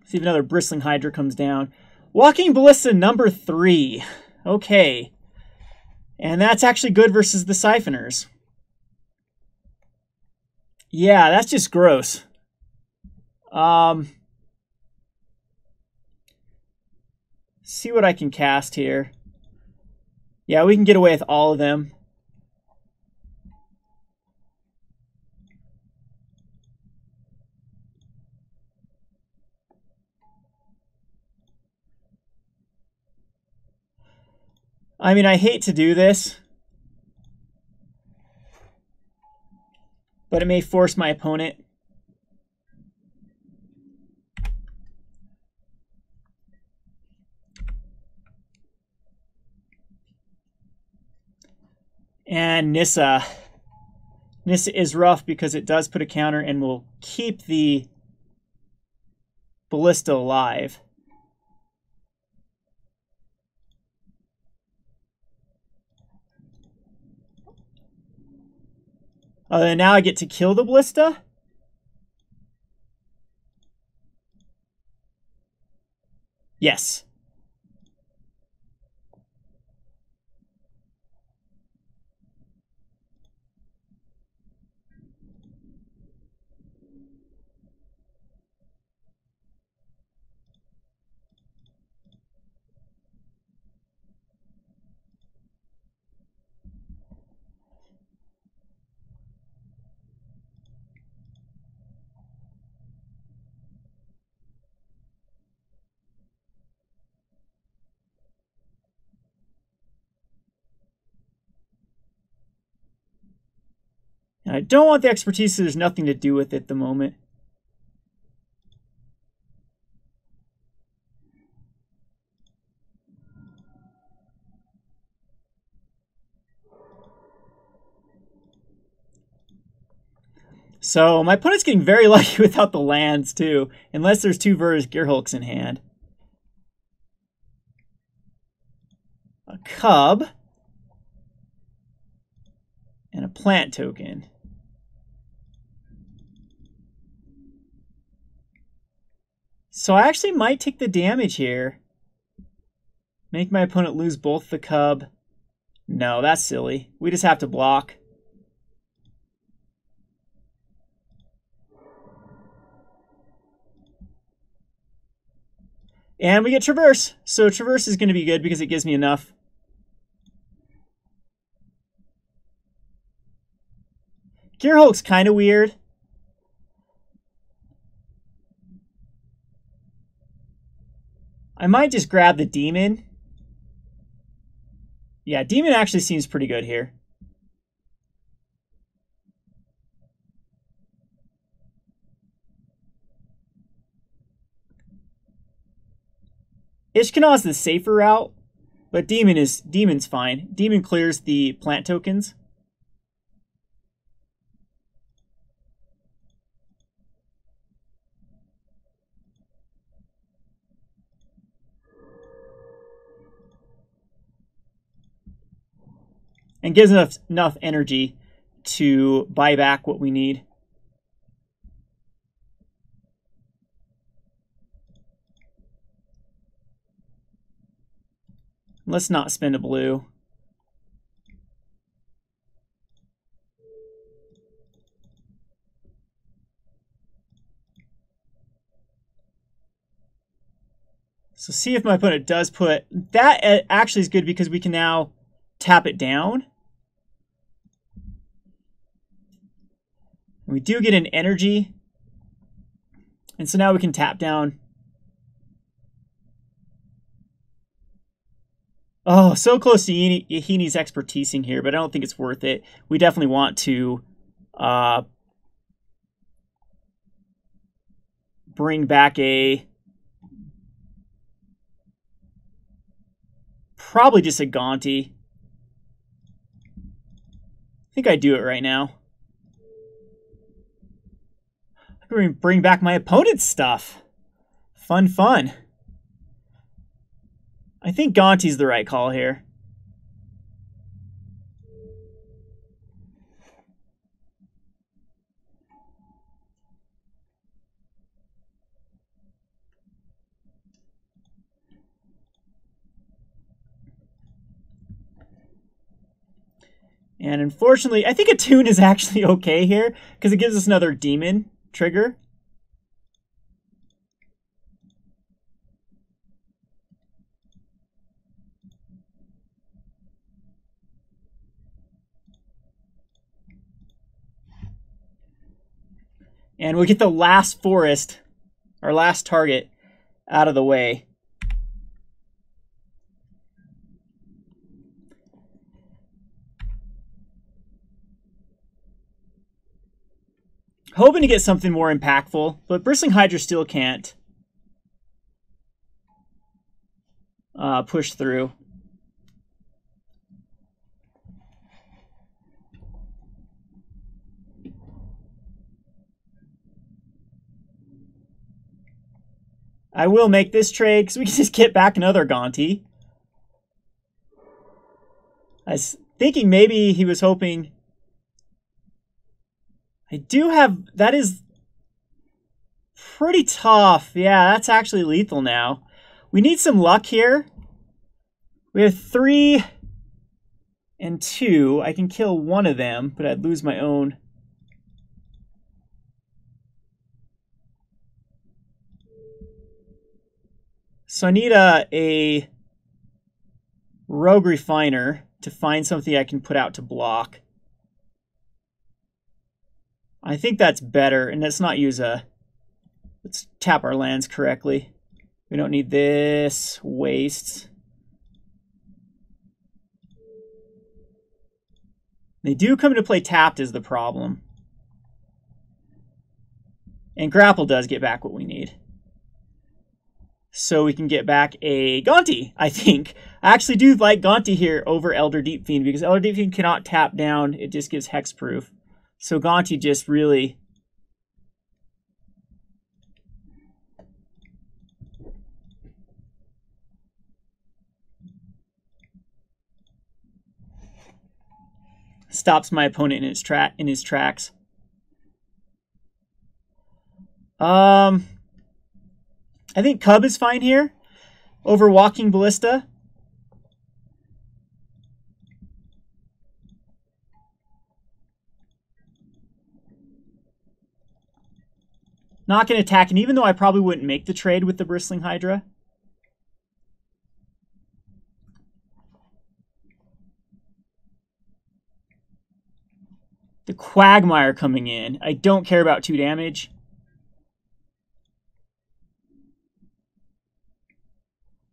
See if another Bristling Hydra comes down. Walking Ballista number 3. Okay. And that's actually good versus the Siphoners. Yeah, that's just gross. See what I can cast here. Yeah, we can get away with all of them. I mean, I hate to do this, but it may force my opponent. And Nissa. Nissa is rough because it does put a counter and will keep the Ballista alive. And now I get to kill the Ballista? Yes. And I don't want the expertise, so there's nothing to do with it at the moment. So my opponent's getting very lucky without the lands too, unless there's 2 Verus Gearhulks in hand. A Cub. And a plant token. So I actually might take the damage here. Make my opponent lose both the Cub. No, that's silly. We just have to block. And we get Traverse. So Traverse is going to be good because it gives me enough. Gearhulk's kind of weird. I might just grab the Demon. Yeah, Demon actually seems pretty good here. Ishkanah is the safer route, but Demon's fine. Demon clears the plant tokens. And gives enough energy to buy back what we need. Let's not spend a blue. So see if my opponent does put... That actually is good because we can now tap it down. We do get an energy. And so now we can tap down. Oh, so close to Yahenni's expertising here, but I don't think it's worth it. We definitely want to bring back a... Probably just a Gonti. I think I do it right now. I'm going to bring back my opponent's stuff. Fun, fun. I think Gonti's the right call here. And unfortunately, I think Attune is actually okay here because it gives us another demon trigger. And we'll get the last forest, our last target, out of the way. Hoping to get something more impactful, but Bristling Hydra still can't push through. I will make this trade because we can just get back another Gonti. I was thinking maybe he was hoping... I do have... That is pretty tough. Yeah, that's actually lethal now. We need some luck here. We have 3 and 2. I can kill one of them, but I'd lose my own. So I need a Rogue Refiner to find something I can put out to block. I think that's better, and let's not use a... Let's tap our lands correctly. We don't need this waste. They do come into play tapped is the problem. And Grapple does get back what we need. So we can get back a Gonti, I think. I actually do like Gonti here over Elder Deep-Fiend because Elder Deep-Fiend cannot tap down. It just gives hexproof. So Gonti just really... stops my opponent in his tracks. I think Cub is fine here over Walking Ballista. Not going to attack, and even though I probably wouldn't make the trade with the Bristling Hydra. The Quagmire coming in. I don't care about 2 damage.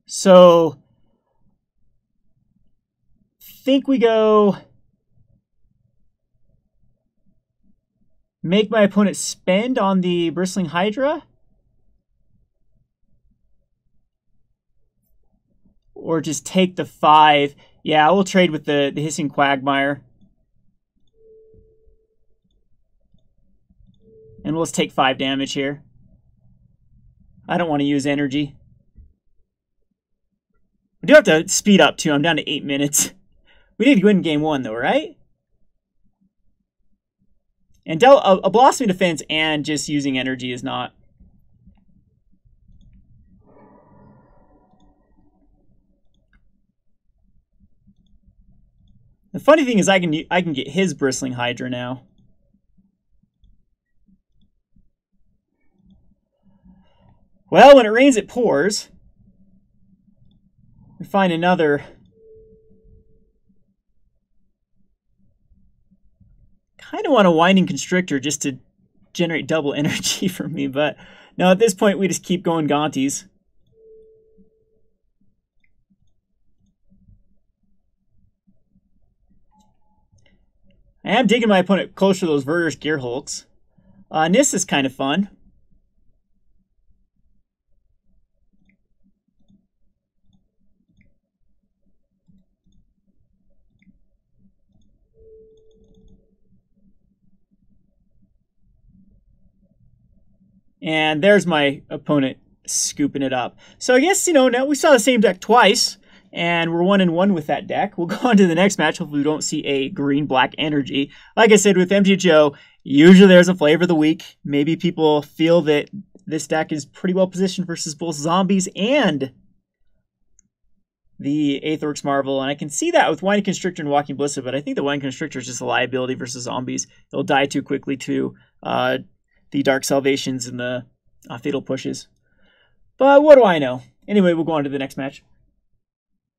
So, think we go... Make my opponent spend on the Bristling Hydra? Or just take the 5. Yeah, we'll trade with the Hissing Quagmire. And we'll just take 5 damage here. I don't want to use energy. We do have to speed up too. I'm down to 8 minutes. We did win game 1 though, right? And a Blossoming Defense and just using energy is not. The funny thing is I can get his Bristling Hydra now. Well, when it rains, it pours. We find another. Kind of want a Winding Constrictor just to generate double energy for me, but no, at this point we just keep going Gontis. I am digging my opponent closer to those Verder's Gearhulks. Nis is kind of fun. And there's my opponent scooping it up. So I guess, now we saw the same deck twice, and we're 1-1 with that deck. We'll go on to the next match. Hopefully we don't see a green-black energy. Like I said, with MTGO, usually there's a flavor of the week. Maybe people feel that this deck is pretty well positioned versus both zombies and the Aether Marvel, and I can see that with Wine Constrictor and Walking Ballista, but I think the Wine Constrictor is just a liability versus zombies. They'll die too quickly to the Dark Salvations and the Fatal Pushes. But what do I know? Anyway, we'll go on to the next match.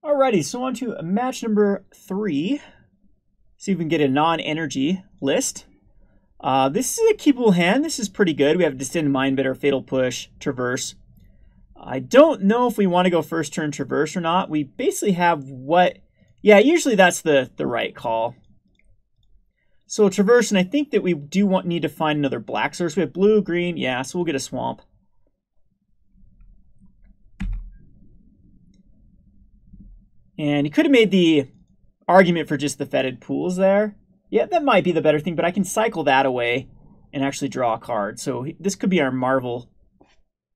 Alrighty, so on to match number 3. See if we can get a non-energy list. This is a keepable hand. This is pretty good. We have Distended Mindbender, Fatal Push, Traverse. I don't know if we want to go first turn Traverse or not. We basically have what... Yeah, usually that's the right call. So Traverse, and I think that we do need to find another black source. We have blue, green, yeah, so we'll get a swamp. And he could have made the argument for just the Fetid Pools there. Yeah, that might be the better thing, but I can cycle that away and actually draw a card. So this could be our Marvel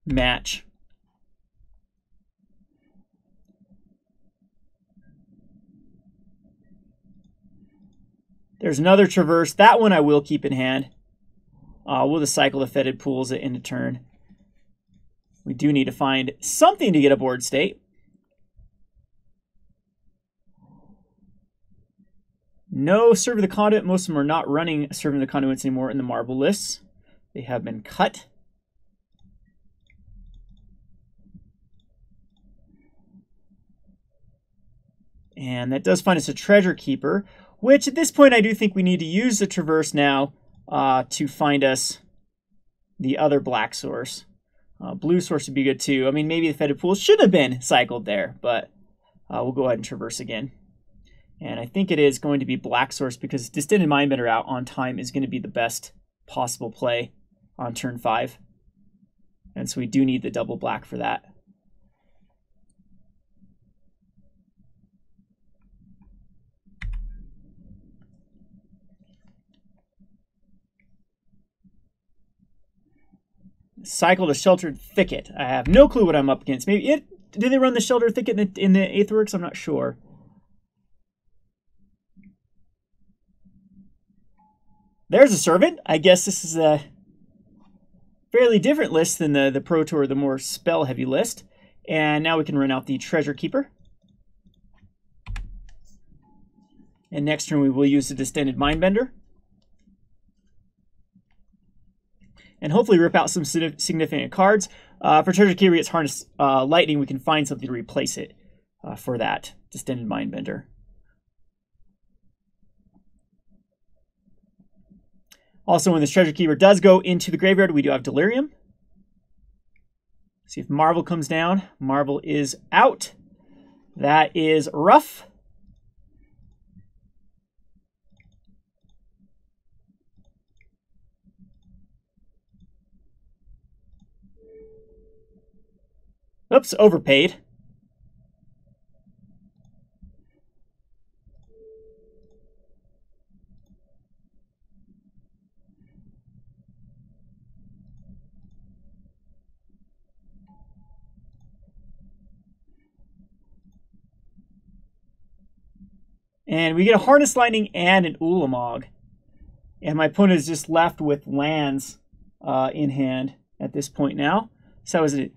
match. There's another Traverse. That one I will keep in hand. We'll just cycle the Fetid Pools at end of turn. We do need to find something to get a board state. No Serving the Conduit. Most of them are not running Serving the Conduits anymore in the Marvel lists. They have been cut. And that does find us a Treasure Keeper, which at this point I do think we need to use the Traverse now to find us the other black source. Blue source would be good too. I mean, maybe the Fetid Pools should have been cycled there, but we'll go ahead and Traverse again. And I think it is going to be black source because Distended Mindbender out on time is going to be the best possible play on turn 5. And so we do need the double black for that. Cycle to Sheltered Thicket. I have no clue what I'm up against. Maybe do they run the Sheltered Thicket in the Aetherworks? I'm not sure. There's a Servant. I guess this is a fairly different list than the Pro Tour, the more spell-heavy list. And now we can run out the Treasure Keeper. And next turn we will use the Distended Mindbender. And hopefully rip out some significant cards. For Treasure Keeper, it's Harness Lightning. We can find something to replace it for that Distended Mindbender. Also, when this Treasure Keeper does go into the graveyard, we do have Delirium. See if Marvel comes down. Marvel is out. That is rough. Oops, overpaid. And we get a Harness Lightning and an Ulamog. And my opponent is just left with lands in hand at this point now. So that was an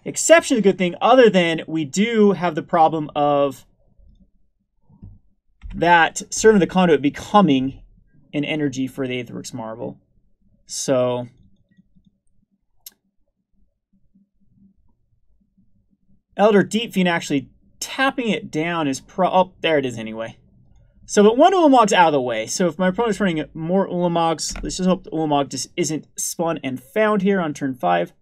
exceptionally good thing, other than we do have the problem of that Serving the Conduit becoming an energy for the Aetherworks Marvel. So Elder Deep-Fiend actually tapping it down is oh, there it is anyway. So, but one Ulamog's out of the way. So if my opponent's running more Ulamogs, let's just hope the Ulamog just isn't spun and found here on turn 5.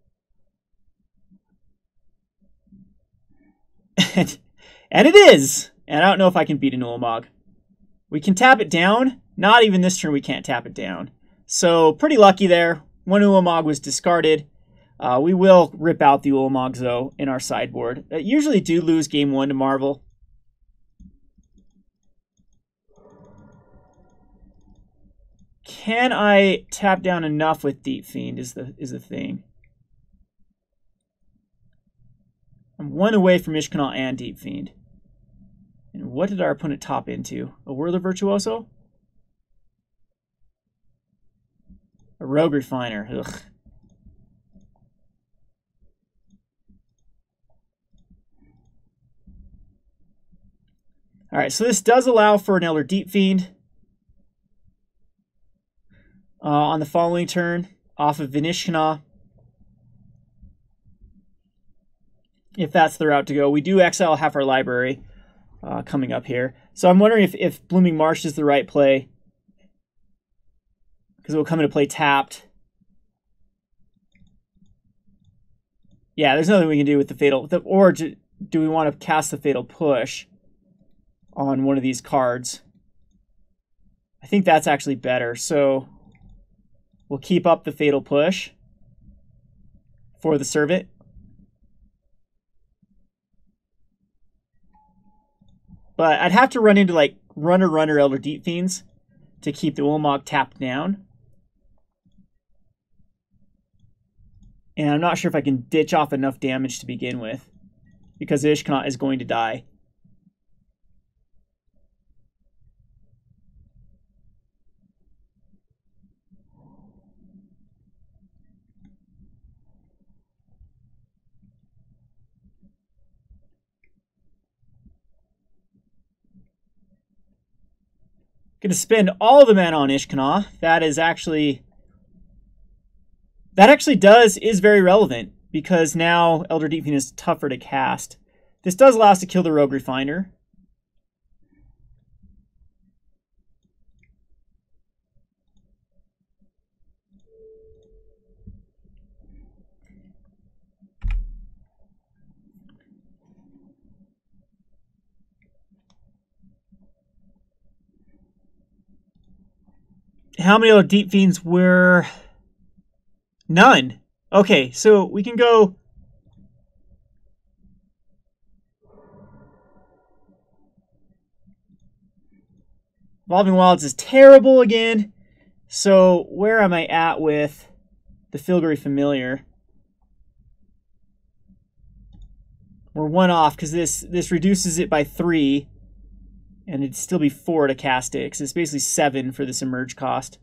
And it is! And I don't know if I can beat an Ulamog. We can tap it down. Not even this turn we can't tap it down. So pretty lucky there. One Ulamog was discarded. We will rip out the Ulamogs though in our sideboard. Usually do lose game 1 to Marvel. Can I tap down enough with Deep-Fiend is the thing. I'm one away from Ishkanah and Deep-Fiend. And what did our opponent top into? A Whirler Virtuoso? A Rogue Refiner. Ugh. Alright, so this does allow for an Elder Deep-Fiend on the following turn off of Ishkanah. If that's the route to go. We do exile half our library coming up here. So I'm wondering if Blooming Marsh is the right play. Because it will come into play tapped. Yeah, there's nothing we can do with the Fatal... Or do we want to cast the Fatal Push on one of these cards? I think that's actually better. So we'll keep up the Fatal Push for the Servant. But I'd have to run into like Runner Elder Deep-Fiends to keep the Ulamog tapped down. And I'm not sure if I can ditch off enough damage to begin with, because Ishkanah is going to die. Going to spend all the mana on Ishkanah. That actually is very relevant, because now Elder Deep-Fiend is tougher to cast. This does allow us to kill the Rogue Refiner. How many Elder Deep-Fiends were... None. Okay, so we can go... Ulvenwald is terrible again. So where am I at with the Filigree Familiar? We're one off, because this reduces it by 3. And it'd still be 4 to cast it, because it's basically 7 for this emerge cost.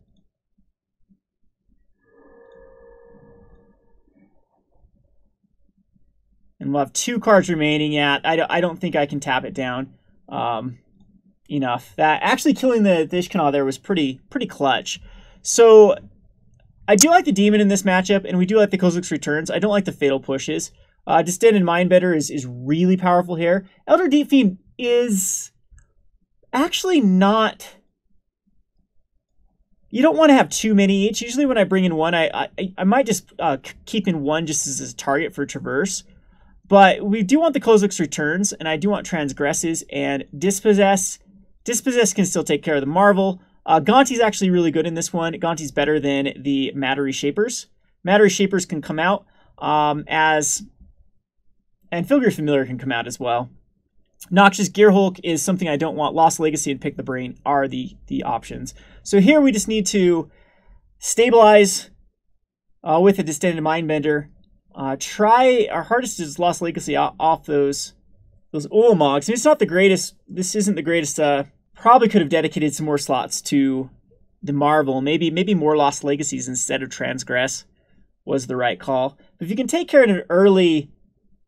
And we'll have 2 cards remaining. Yeah, I don't think I can tap it down enough. That actually killing the Ishkanah there was pretty clutch. So I do like the Demon in this matchup, and we do like the Kozilek's Returns. I don't like the Fatal Pushes. Distended Mindbender is really powerful here. Elder Deep-Fiend is actually not... You don't want to have too many each. Usually when I bring in one, I might just keep in one just as a target for Traverse. But we do want the Kozilek's Returns, and I do want Transgresses and Dispossess. Dispossess can still take care of the Marvel. Gonti's actually really good in this one. Gonti's better than the Matter Reshapers. Matter Reshapers can come out and Filigree Familiar can come out as well. Noxious Gearhulk is something I don't want. Lost Legacy and Pick the Brain are the options. So here we just need to stabilize with a Distended Mindbender. Try our hardest is Lost Legacy off those Ulamogs. I mean, it's not the greatest. This isn't the greatest. Probably could have dedicated some more slots to the Marvel. Maybe more Lost Legacies instead of Transgress was the right call. But if you can take care of an early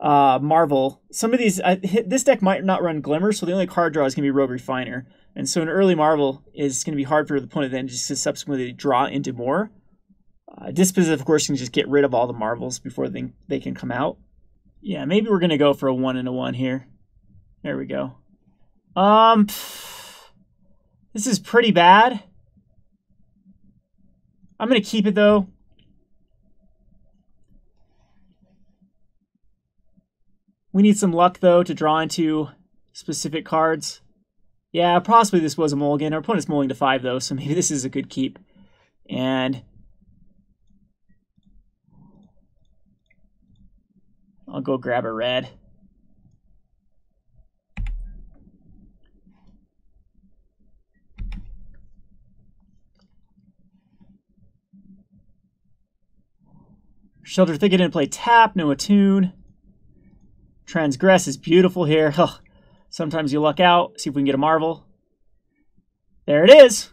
Marvel, some of these this deck might not run Glimmer, so the only card draw is going to be Rogue Refiner, and so an early Marvel is going to be hard for the opponent then just to subsequently draw into more. Dispossess, of course, can just get rid of all the Marvels before they can come out. Yeah, maybe we're going to go for a 1 and a 1 here. There we go. This is pretty bad. I'm going to keep it, though. We need some luck, though, to draw into specific cards. Yeah, possibly this was a mulligan. Our opponent's mulling to 5, though, so maybe this is a good keep. And I'll go grab a red. Shelter Thicket didn't play tap, no Attune. Transgress is beautiful here. Ugh. Sometimes you luck out. See if we can get a Marvel. There it is.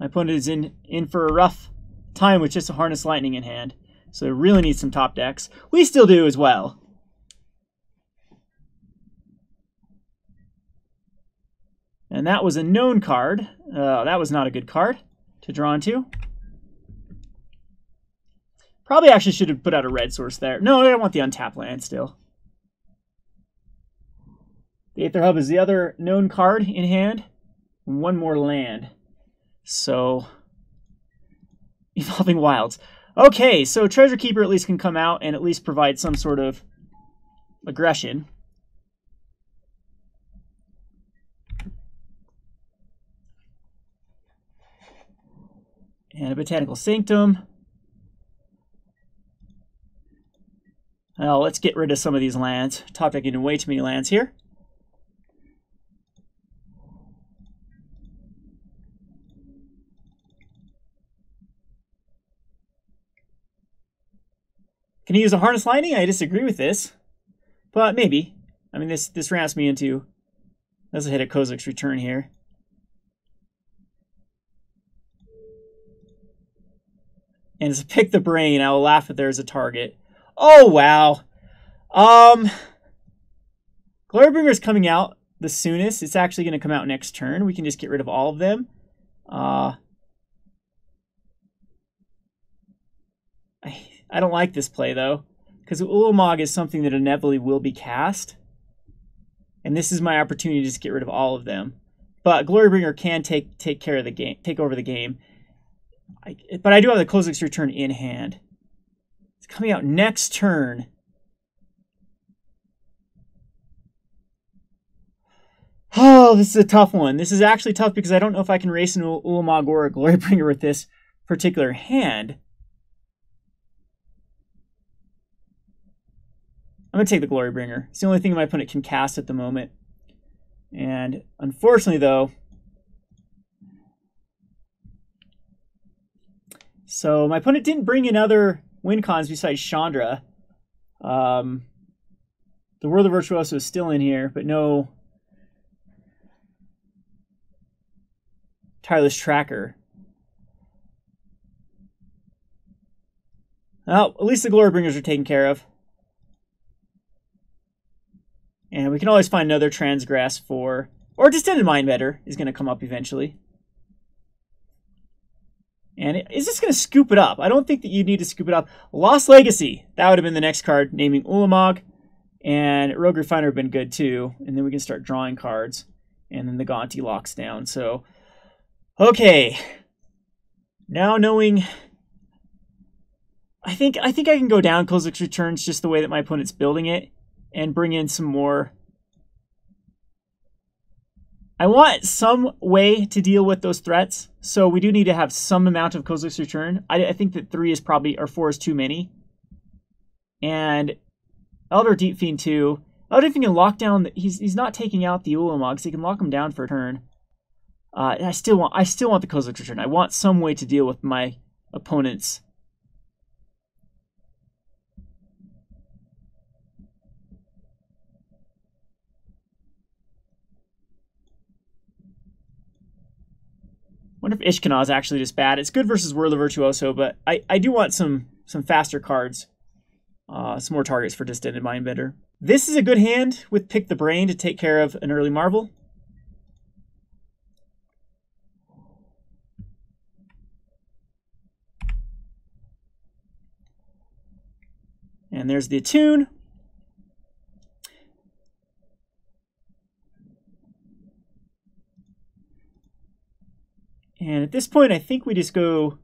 My opponent is in for a rough time with just a Harness Lightning in hand. So it really needs some top decks. We still do as well. And that was a known card. That was not a good card to draw into. Probably actually should have put out a red source there. No, I don't want the untapped land still. The Aether Hub is the other known card in hand. One more land. So, Evolving Wilds. Okay, so Treasure Keeper at least can come out and at least provide some sort of aggression. And a Botanical Sanctum. Well, let's get rid of some of these lands. Top decking way too many lands here. Can he use a Harness Lightning? I disagree with this. But maybe. I mean, this ramps me into... Let's hit a Kozilek's Return here. And as a Pick the Brain, I will laugh if there's a target. Oh, wow. Glorybringer's coming out the soonest. It's actually going to come out next turn. We can just get rid of all of them. I don't like this play, though, because Ulamog is something that inevitably will be cast. And this is my opportunity to just get rid of all of them. But Glorybringer can take care of the game, take over the game. But I do have the Kozilek's Return in hand. It's coming out next turn. Oh, this is a tough one. This is actually tough because I don't know if I can race an Ulamog or a Glorybringer with this particular hand. I'm going to take the Glorybringer. It's the only thing my opponent can cast at the moment. And unfortunately, though... So my opponent didn't bring in other win cons besides Chandra. The World of Virtuoso is still in here, but no Tireless Tracker. Well, at least the Glorybringers are taken care of. And we can always find another Transgress for... Or Distended Mindbender is going to come up eventually. And it's just going to scoop it up. I don't think that you need to scoop it up. Lost Legacy. That would have been the next card, naming Ulamog. And Rogue Refiner would have been good too. And then we can start drawing cards. And then the Gonti locks down. So, okay. Now knowing... I think I can go down Kozilek's Returns just the way that my opponent's building it. And bring in some more... I want some way to deal with those threats, so we do need to have some amount of Kozilek's Return. I think that 3 is probably, or 4 is too many. And Elder Deep-Fiend too. Elder Deep-Fiend can lock down, he's not taking out the Ulamog, so he can lock him down for a turn. I still want the Kozilek's Return. I want some way to deal with my opponent's. I wonder if Ishkanah is actually just bad. It's good versus World of Virtuoso, but I do want some faster cards. Some more targets for Distended Mindbender. This is a good hand with Pick the Brain to take care of an early Marvel. And there's the Attune. And at this point, I think we just go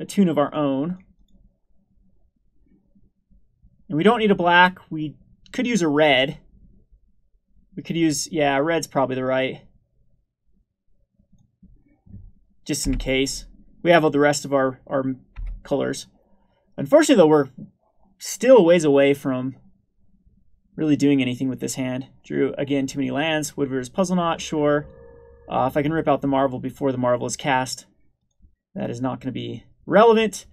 Attune of our own. And we don't need a black. We could use a red. We could use, yeah, red's probably the right. Just in case. We have all the rest of our colors. Unfortunately, though, we're still a ways away from really doing anything with this hand. Drew, again, too many lands. Woodward's Puzzle Knot, sure. If I can rip out the Marvel before the Marvel is cast, that is not going to be relevant.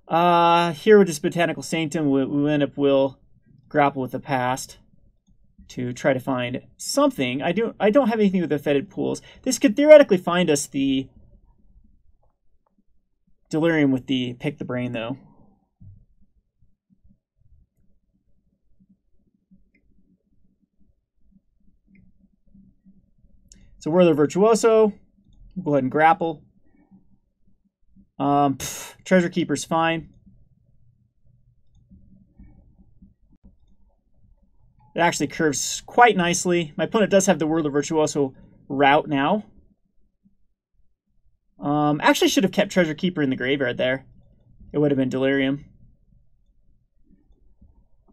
Here with this Botanical Sanctum, we'll end up grapple with the past to try to find something. I don't have anything with the Fetid Pools. This could theoretically find us the Delirium with the Pick the Brain, though. So Whirler Virtuoso. We'll go ahead and grapple. Treasure Keeper's fine. It actually curves quite nicely. My opponent does have the Whirler Virtuoso route now. Actually should have kept Treasure Keeper in the graveyard there. It would have been Delirium.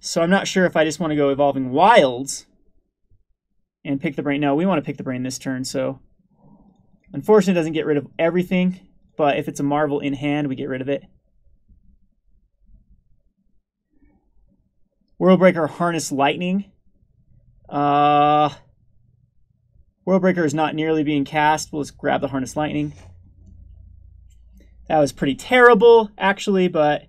So I'm not sure if I just want to go Evolving Wilds and Pick the Brain. No, we want to Pick the Brain this turn, so unfortunately it doesn't get rid of everything, but if it's a Marvel in hand, we get rid of it. Worldbreaker, Harness Lightning. Worldbreaker is not nearly being cast. We'll just grab the Harness Lightning. That was pretty terrible, actually, but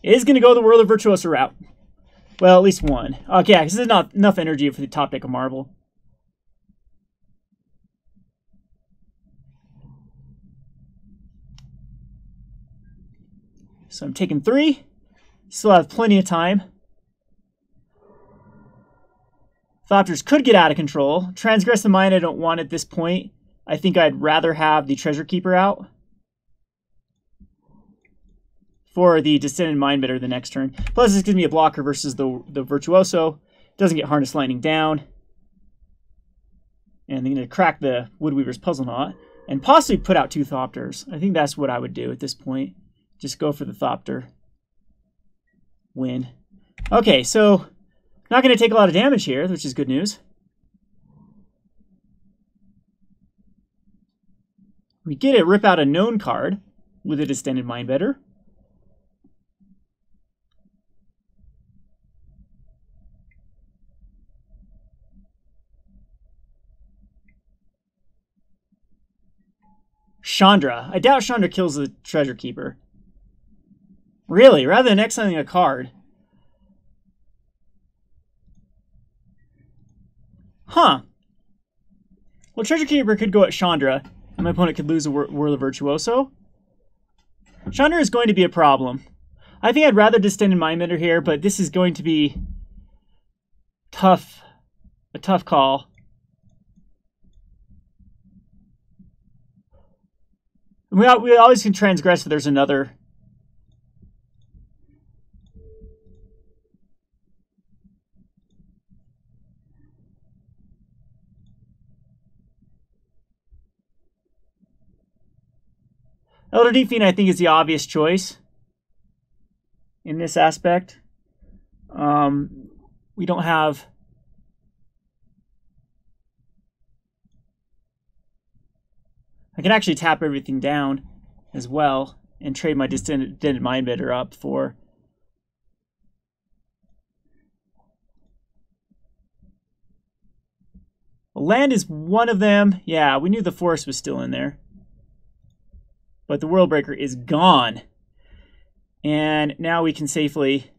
it is going to go the Whirler Virtuoso route. Well, at least one. Okay, because there's not enough energy for the top deck of Marvel. So I'm taking 3. Still have plenty of time. Thopters could get out of control. Transgress the Mind I don't want at this point. I think I'd rather have the Treasure Keeper out for the Distended Mindbender the next turn. Plus, this gives me a blocker versus the Virtuoso. Doesn't get Harness Lightning down. And they're going to crack the Woodweaver's Puzzle Knot. And possibly put out 2 Thopters. I think that's what I would do at this point. Just go for the Thopter. Win. Okay, so not going to take a lot of damage here, which is good news. We get to rip out a known card with a Distended Mindbender. Chandra. I doubt Chandra kills the Treasure Keeper. Really? Rather than exiling a card. Huh. Well, Treasure Keeper could go at Chandra, and my opponent could lose a Whirler Virtuoso. Chandra is going to be a problem. I think I'd rather Distended Mindbender here, but this is going to be tough. A tough call. We always can transgress if there's another. Elder Deep-Fiend, I think, is the obvious choice in this aspect. We don't have... I can actually tap everything down as well and trade my Distended Mindbender up for... Land is one of them. Yeah, we knew the forest was still in there. But the Worldbreaker is gone. And now we can safely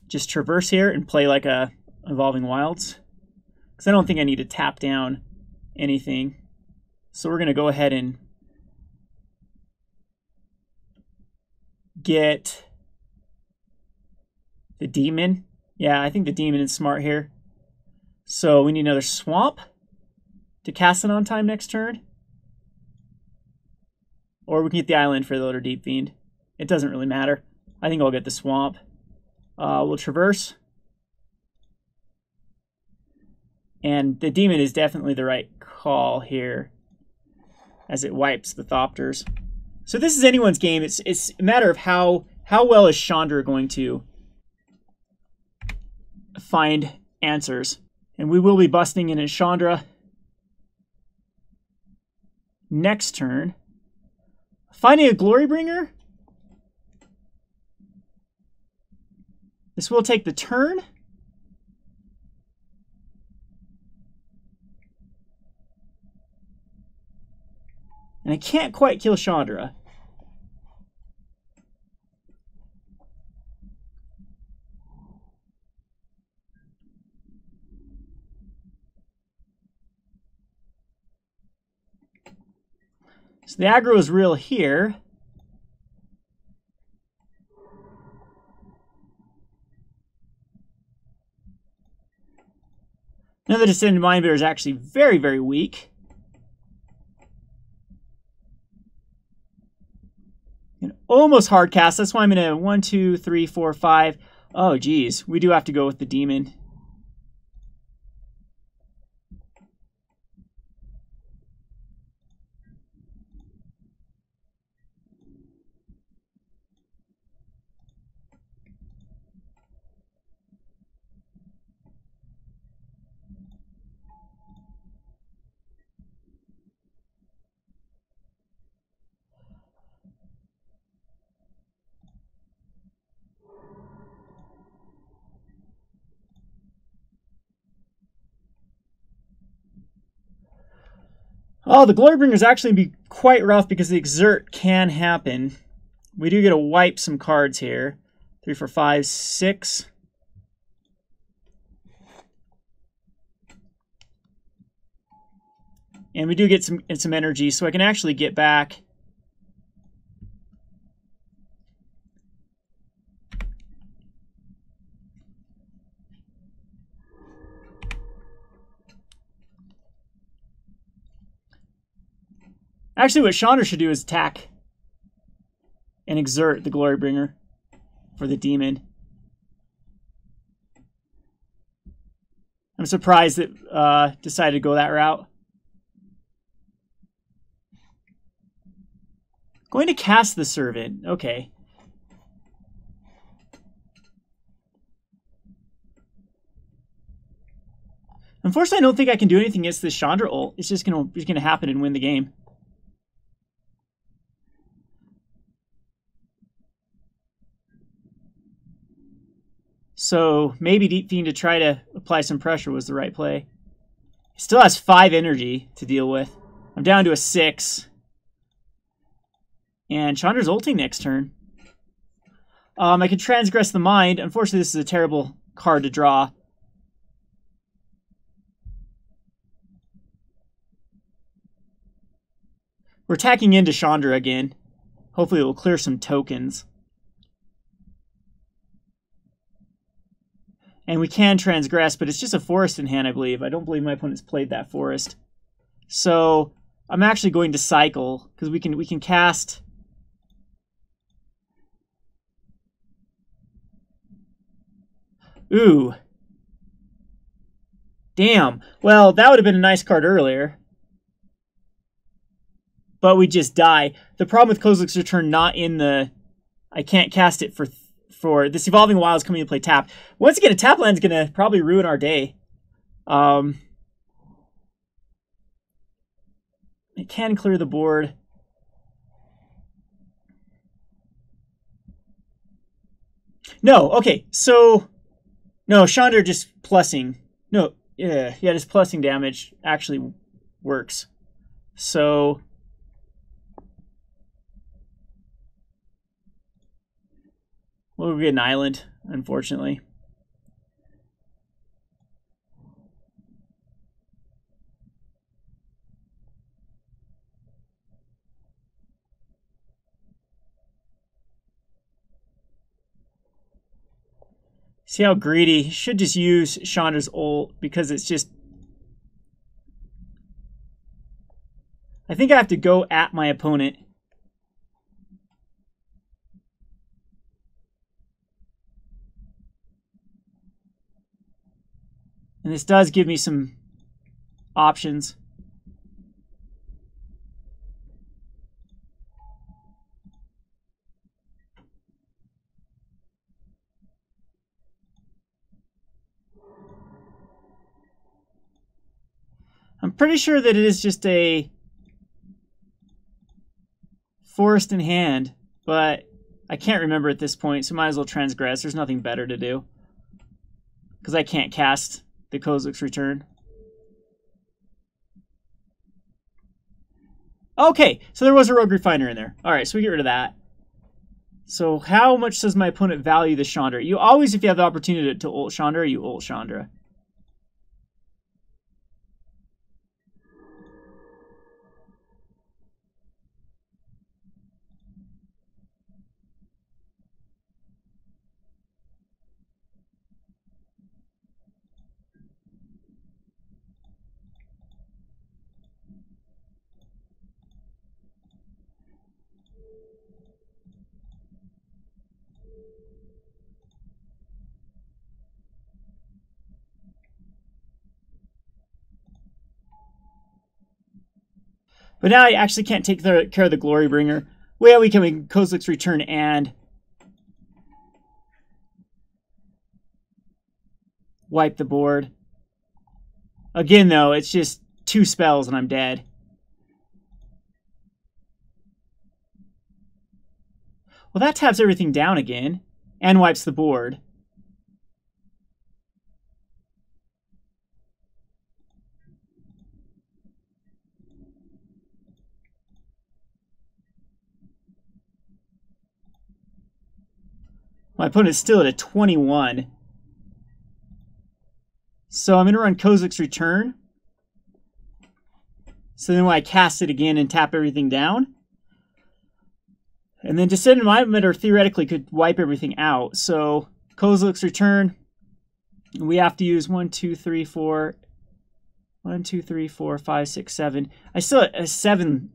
just traverse here and play like a Evolving Wilds. Because I don't think I need to tap down anything. So we're going to go ahead and get the Demon. Yeah, I think the Demon is smart here. So we need another Swamp to cast it on time next turn. Or we can get the Island for the Elder Deep-Fiend. It doesn't really matter. I think I'll get the Swamp. We'll Traverse. And the Demon is definitely the right call here, as it wipes the Thopters. So this is anyone's game. It's a matter of how well is Chandra going to find answers. And we will be busting in his Chandra next turn. Finding a Glorybringer. This will take the turn. And I can't quite kill Chandra. So the aggro is real here. Now the Distended Mindbender is actually very, very weak. And almost hard cast. That's why I'm going to 1, 2, 3, 4, 5. Oh, geez. We do have to go with the demon. Oh, the Glorybringer is actually be quite rough because the Exert can happen. We do get to wipe some cards here. 3, 4, 5, 6. And we do get some energy, so I can actually get back. Actually, what Chandra should do is attack and exert the Glorybringer for the demon. I'm surprised that decided to go that route. Going to cast the Servant. Okay. Unfortunately, I don't think I can do anything against this Chandra ult. It's just gonna happen and win the game. So maybe Deep-Fiend to try to apply some pressure was the right play. He still has 5 energy to deal with. I'm down to a 6. And Chandra's ulting next turn. I can Transgress the Mind. Unfortunately, this is a terrible card to draw. We're attacking into Chandra again. Hopefully it will clear some tokens. And we can transgress, but it's just a forest in hand, I believe. I don't believe my opponent's played that forest. So I'm actually going to cycle, because we can cast. Ooh. Damn. Well, that would have been a nice card earlier. But we just die. The problem with Kozilek's Return not in the... I can't cast it for this Evolving Wild's coming to play tap. Once again, a tap land's going to probably ruin our day. It can clear the board. No, okay, so... No, Chandra just plussing. No, yeah, just plussing damage actually works. So... We'll get an island, unfortunately. See how greedy? Should just use Chandra's ult because it's just... I think I have to go at my opponent. And this does give me some options. I'm pretty sure that it is just a forest in hand, but I can't remember at this point, so might as well transgress. There's nothing better to do. Because I can't cast the Kozilek's Return. Okay, so there was a Rogue Refiner in there. All right, so we get rid of that. So how much does my opponent value the Chandra? You always, if you have the opportunity to ult Chandra, you ult Chandra. But now I actually can't take care of the Glorybringer. Well, we can Kozilek's Return and wipe the board. Again, though, it's just 2 spells and I'm dead. Well, that taps everything down again and wipes the board. My opponent's still at a 21. So I'm going to run Kozilek's Return. So then when I cast it again and tap everything down. And then Distended Mindbender theoretically could wipe everything out. So Kozilek's Return. We have to use 1, 2, 3, 4. 1, 2, 3, 4, 5, 6, 7. I still have 7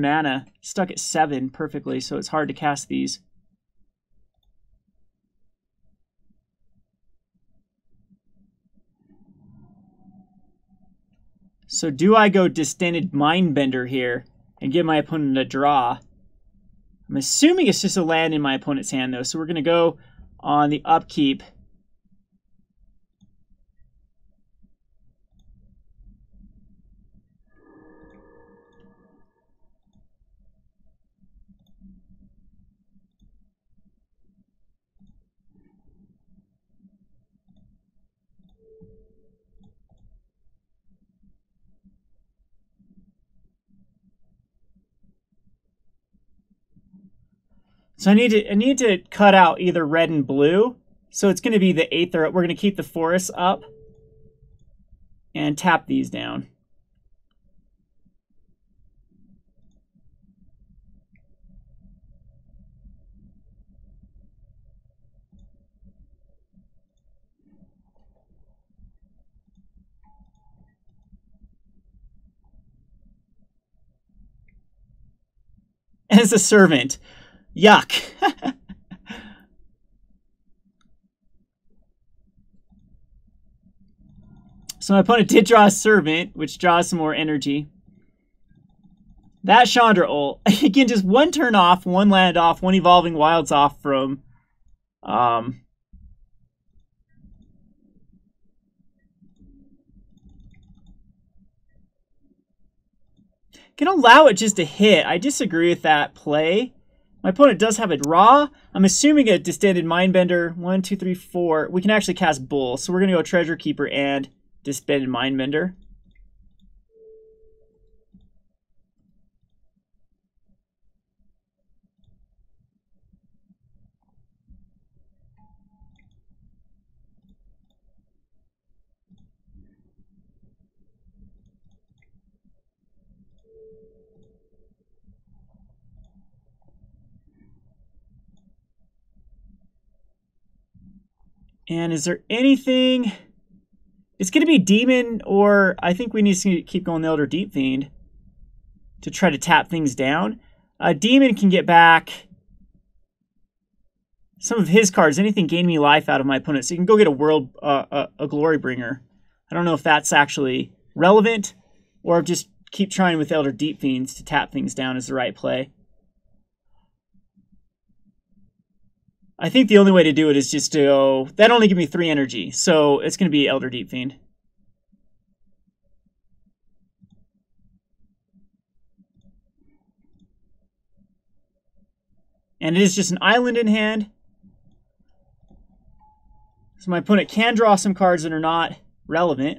mana. Stuck at 7 perfectly, so it's hard to cast these. So do I go Distended Mindbender here and give my opponent a draw? I'm assuming it's just a land in my opponent's hand, though. So we're going to go on the upkeep. So I need to cut out either red and blue. So it's going to be the Aether. We're going to keep the forests up and tap these down. As a servant. Yuck. So my opponent did draw a servant, which draws some more energy. That Chandra ult. Again, just 1 turn off, 1 land off, 1 Evolving Wilds off from can allow it just to hit. I disagree with that play. My opponent does have a draw. I'm assuming a Distended Mindbender. 1, 2, 3, 4. We can actually cast Bull. So we're going to go Treasure Keeper and Distended Mindbender. And is there anything... It's going to be Demon, or I think we need to keep going the Elder Deep-Fiend to try to tap things down. Demon can get back some of his cards. Anything gain me life out of my opponent. So you can go get a Glorybringer. I don't know if that's actually relevant, or just keep trying with Elder Deep-Fiends to tap things down is the right play. I think the only way to do it is just to go... That only give me 3 energy, so it's going to be Elder Deep-Fiend. And it is just an island in hand. So my opponent can draw some cards that are not relevant.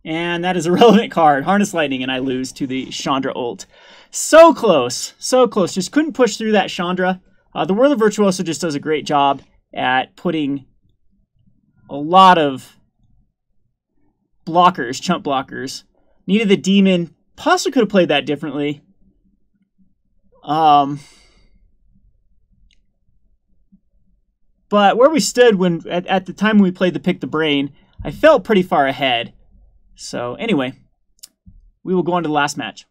And that is a relevant card. Harness Lightning, and I lose to the Chandra ult. So close. So close. Just couldn't push through that Chandra. The Whirl of Virtuoso just does a great job at putting a lot of blockers, chump blockers. Needed the Demon. Possibly could have played that differently. But where we stood when at the time we played the Pick the Brain, I felt pretty far ahead. So anyway, we will go on to the last match.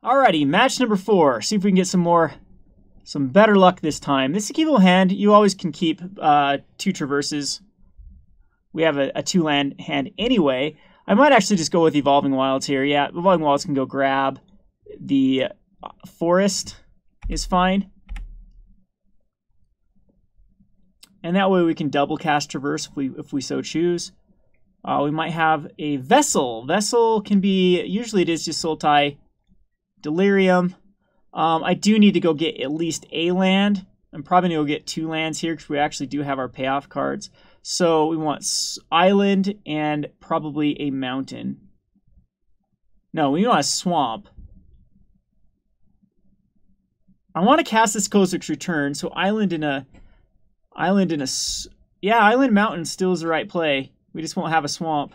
Alrighty, match number 4. See if we can get some better luck this time. This is a keepable hand. You always can keep 2 traverses. We have a 2-land hand anyway. I might actually just go with Evolving Wilds here. Yeah, Evolving Wilds can go grab. The Forest is fine. And that way we can double cast Traverse if we so choose. We might have a Vessel. Vessel can be, usually it is just Sultai, Delirium. I do need to go get at least a land. I'm probably going to go get 2 lands here because we actually do have our payoff cards. So we want Island and probably a Mountain. No, we want a Swamp. I want to cast this Kozilek's Return, so Island Mountain still is the right play. We just won't have a Swamp.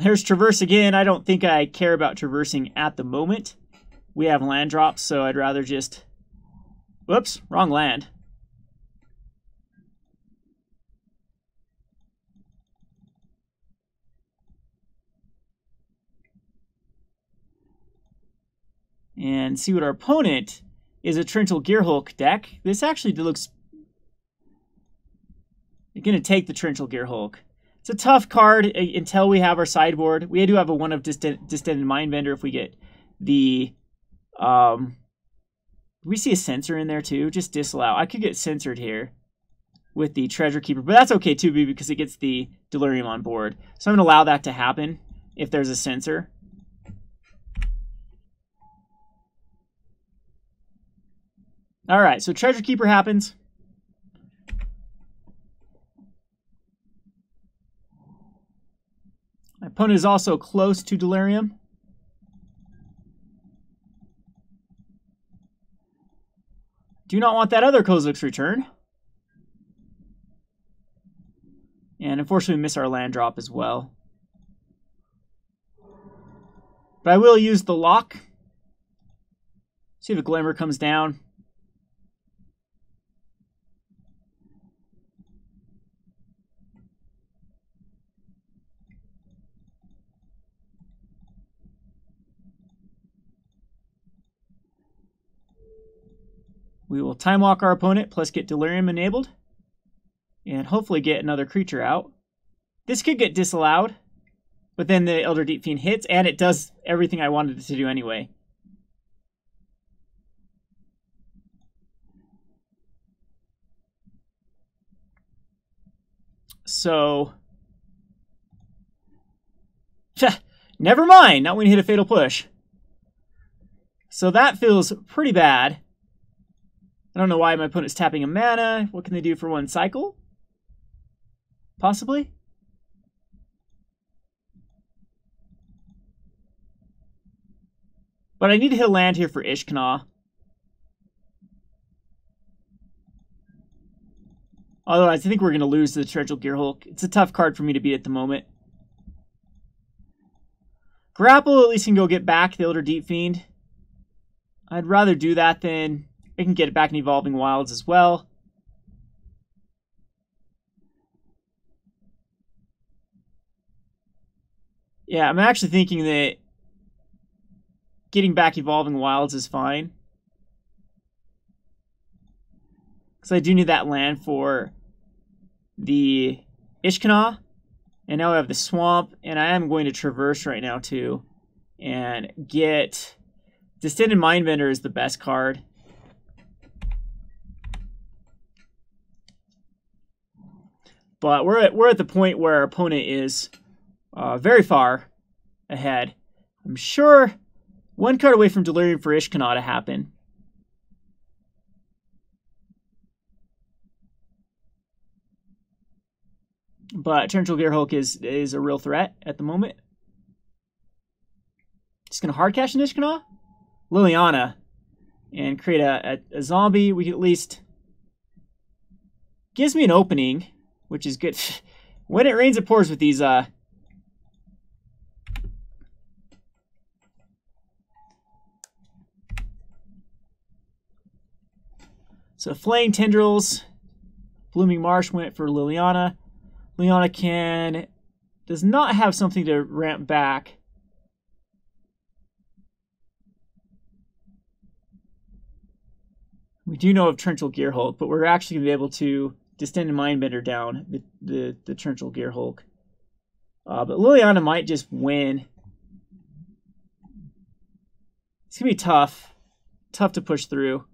There's Traverse again. I don't think I care about traversing at the moment. We have land drops, so I'd rather just... Whoops, wrong land. And see what our opponent is. A Untitled Gearhulk deck. This actually looks... You're going to take the Untitled Gearhulk. It's a tough card until we have our sideboard. We do have a 1 of Distended Mindbender if we get the... we see a Censor in there too. Just disallow. I could get censored here with the Treasure Keeper, but that's okay too because it gets the Delirium on board. So I'm going to allow that to happen if there's a Censor. Alright, so Treasure Keeper happens. My opponent is also close to Delirium. Do not want that other Kozilek's Return. And unfortunately we miss our land drop as well. But I will use the lock. See if a Glimmer comes down. We will Time Walk our opponent, plus get Delirium enabled. And hopefully get another creature out. This could get disallowed. But then the Elder Deep-Fiend hits, and it does everything I wanted it to do anyway. So... never mind! Not when you hit a Fatal Push. So that feels pretty bad. I don't know why my opponent's tapping a mana. What can they do for 1 cycle? Possibly? But I need to hit a land here for Ishkanah. Otherwise, I think we're going to lose to the Untitled Gearhulk. It's a tough card for me to beat at the moment. Grapple at least can go get back the Elder Deep-Fiend. I'd rather do that than... I can get it back in Evolving Wilds as well. Yeah, I'm actually thinking that getting back Evolving Wilds is fine. Because I do need that land for the Ishkanah. And now I have the Swamp. And I am going to Traverse right now too. And get... Distended Mindbender is the best card. But we're at the point where our opponent is very far ahead. I'm sure one card away from Delirium for Ishkanah to happen. But Torrential Gearhulk is a real threat at the moment. Just going to hard cash an Ishkanah? Liliana. And create a zombie. We can at least... Gives me an opening, which is good. When it rains, it pours with these... So Flaying Tendrils. Blooming Marsh went for Liliana. Liliana does not have something to ramp back. We do know of Torrential Gearhulk, but we're actually going to be able to Distended Mindbender down the Torrential Gearhulk. But Liliana might just win. It's going to be tough. Tough to push through.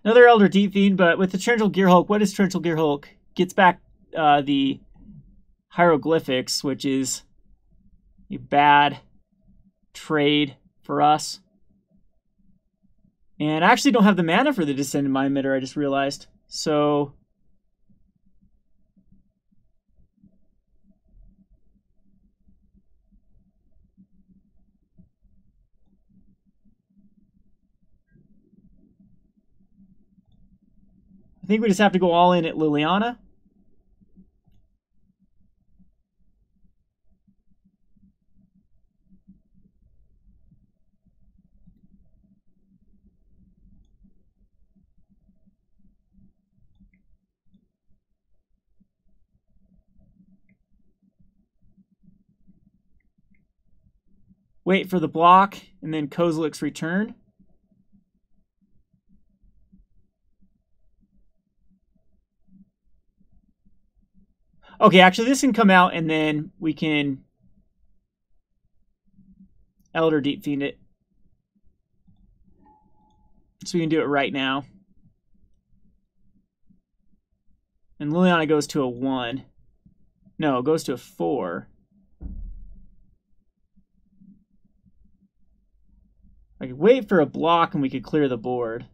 Another Elder Deep-Fiend, but with the Torrential Gearhulk, what is Torrential Gearhulk? Gets back the Hieroglyphics, which is a bad trade for us. And I actually don't have the mana for the Distended Mindbender, I just realized. So... I think we just have to go all in at Liliana. Wait for the block, and then Kozilek's return. Okay, actually, this can come out, and then we can Elder Deep-Fiend it. So we can do it right now. And Liliana goes to a 1. No, it goes to a 4. I could wait for a block, and we could clear the board.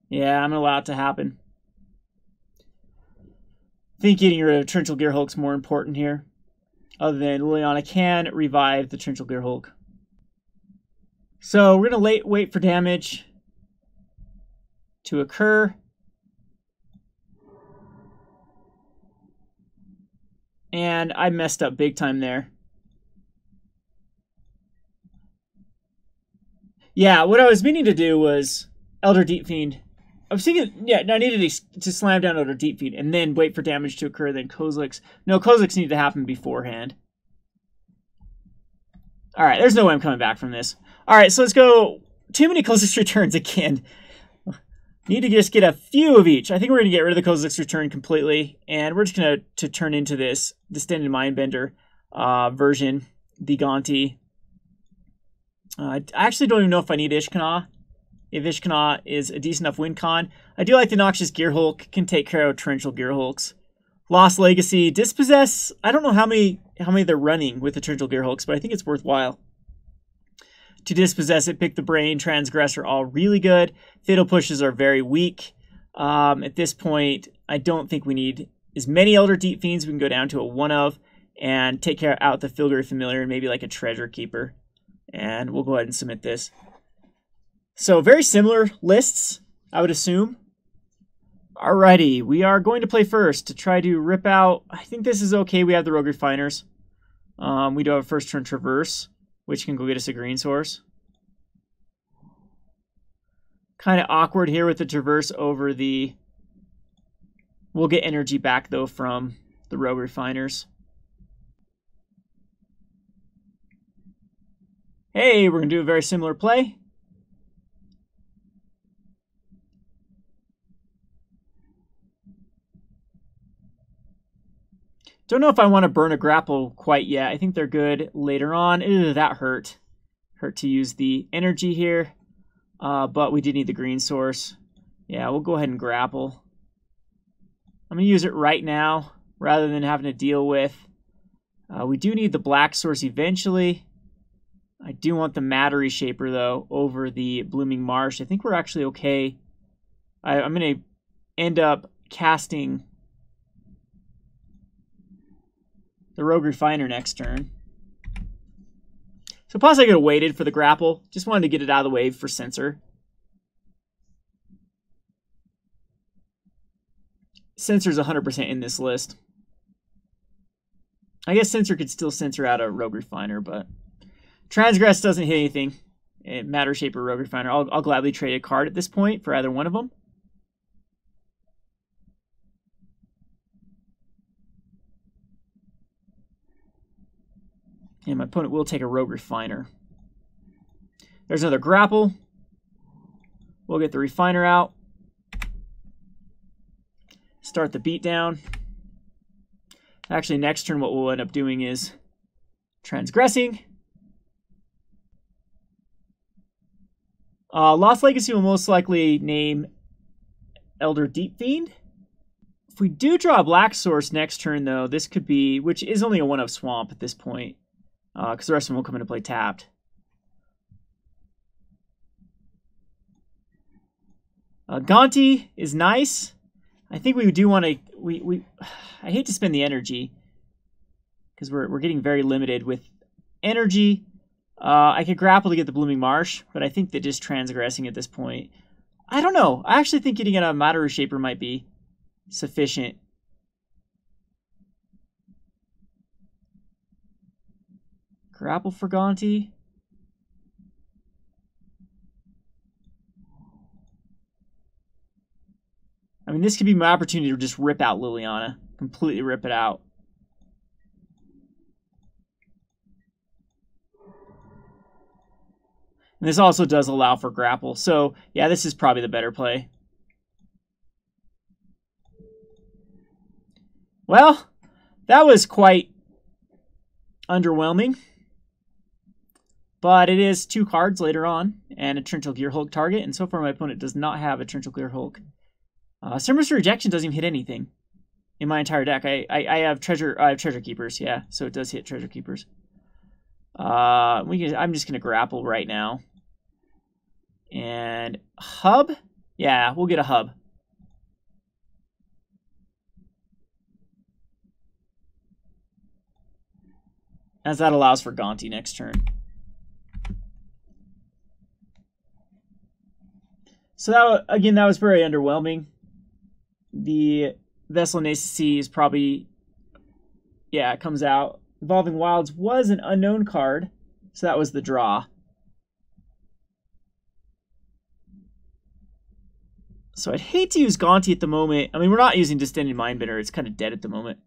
Yeah, I'm going to allow it to happen. I think getting rid of Torrential Gearhulk's more important here. Other than Liliana can revive the Torrential Gearhulk. So we're going to wait for damage to occur. And I messed up big time there. Yeah, what I was meaning to do was Elder Deep-Fiend. I was thinking, yeah, I needed to slam down Elder Deep-Fiend and then wait for damage to occur, then Kozilek's. No, Kozilek's need to happen beforehand. All right, there's no way I'm coming back from this. All right, so let's go. Too many Kozilek's returns again. Need to just get a few of each. I think we're going to get rid of the Kozilek's return completely, and we're just going to turn into this Distended Mindbender version, the Gonti. I actually don't even know if I need Ishkanah. If Ishkanah is a decent enough win con. I do like the Noxious Gearhulk, can take care of Torrential Gearhulks. Lost Legacy, Dispossess, I don't know how many they're running with the Torrential Gearhulks, but I think it's worthwhile. To Dispossess it, Pick the Brain, Transgress are all really good. Fatal Pushes are very weak. At this point, I don't think we need as many Elder Deep-Fiends. We can go down to a 1 of and take care out the Filigree Familiar and maybe like a Treasure Keeper. And we'll go ahead and submit this. So very similar lists, I would assume. Alrighty, we are going to play first to try to rip out. I think this is okay. We have the Rogue Refiners. We do have a first turn Traverse, which can go get us a green source. Kind of awkward here with the Traverse over the... We'll get energy back, though, from the Rogue Refiners. Hey, we're going to do a very similar play. Don't know if I want to burn a Grapple quite yet. I think they're good later on. Ew, that hurt. Hurt to use the energy here. But we did need the green source. Yeah, we'll go ahead and Grapple. I'm going to use it right now rather than having to deal with. We do need the black source eventually. I do want the Matter Reshaper, though, over the Blooming Marsh. I think we're actually okay. I'm going to end up casting the Rogue Refiner next turn. So possibly I could have waited for the Grapple. Just wanted to get it out of the way for Censor. Censor's 100% in this list. I guess Censor could still censor out a Rogue Refiner, but Transgress doesn't hit anything. Matter Reshaper, Rogue Refiner. I'll gladly trade a card at this point for either one of them. And my opponent will take a Rogue Refiner. There's another Grapple. We'll get the Refiner out. Start the beatdown. Actually, next turn what we'll end up doing is transgressing. Lost Legacy will most likely name Elder Deep-Fiend. If we do draw a black source next turn, though, this could be, which is only a 1-of Swamp at this point, because the rest of them will come into play tapped. Gonti is nice. I think we do want to. I hate to spend the energy because we're getting very limited with energy. I could Grapple to get the Blooming Marsh, but I think that just transgressing at this point. I don't know. I actually think getting a Matter Reshaper might be sufficient. Grapple for Gonti. I mean, this could be my opportunity to just rip out Liliana. Completely rip it out. And this also does allow for Grapple. So, yeah, this is probably the better play. Well, that was quite underwhelming. But it is 2 cards later on and a Untitled Gearhulk target. And so far, my opponent does not have a Untitled Gearhulk. Service Rejection doesn't even hit anything in my entire deck. I have treasure keepers, yeah, so it does hit treasure keepers. I'm just gonna Grapple right now. And hub? Yeah, we'll get a hub. As that allows for Gonti next turn. So that was very underwhelming. The Vessel of Nasus Sea is probably, yeah, it comes out. Evolving Wilds was an unknown card, so that was the draw. So I'd hate to use Gonti at the moment. I mean, we're not using Distended Mindbender. It's kind of dead at the moment.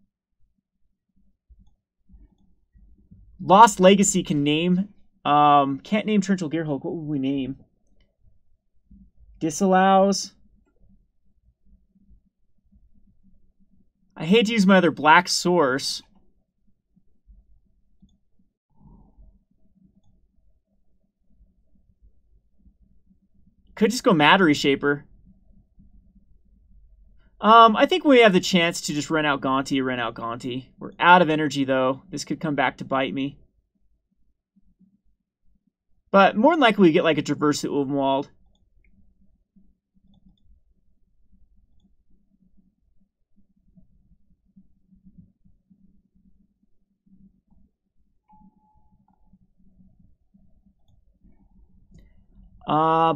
Lost Legacy can name. Can't name Untitled Gearhulk. What would we name? Disallows. I hate to use my other black source. Could just go Matter Reshaper. I think we have the chance to just run out Gonti. We're out of energy, though. This could come back to bite me. But more than likely we get like a Traverse the Ulvenwald.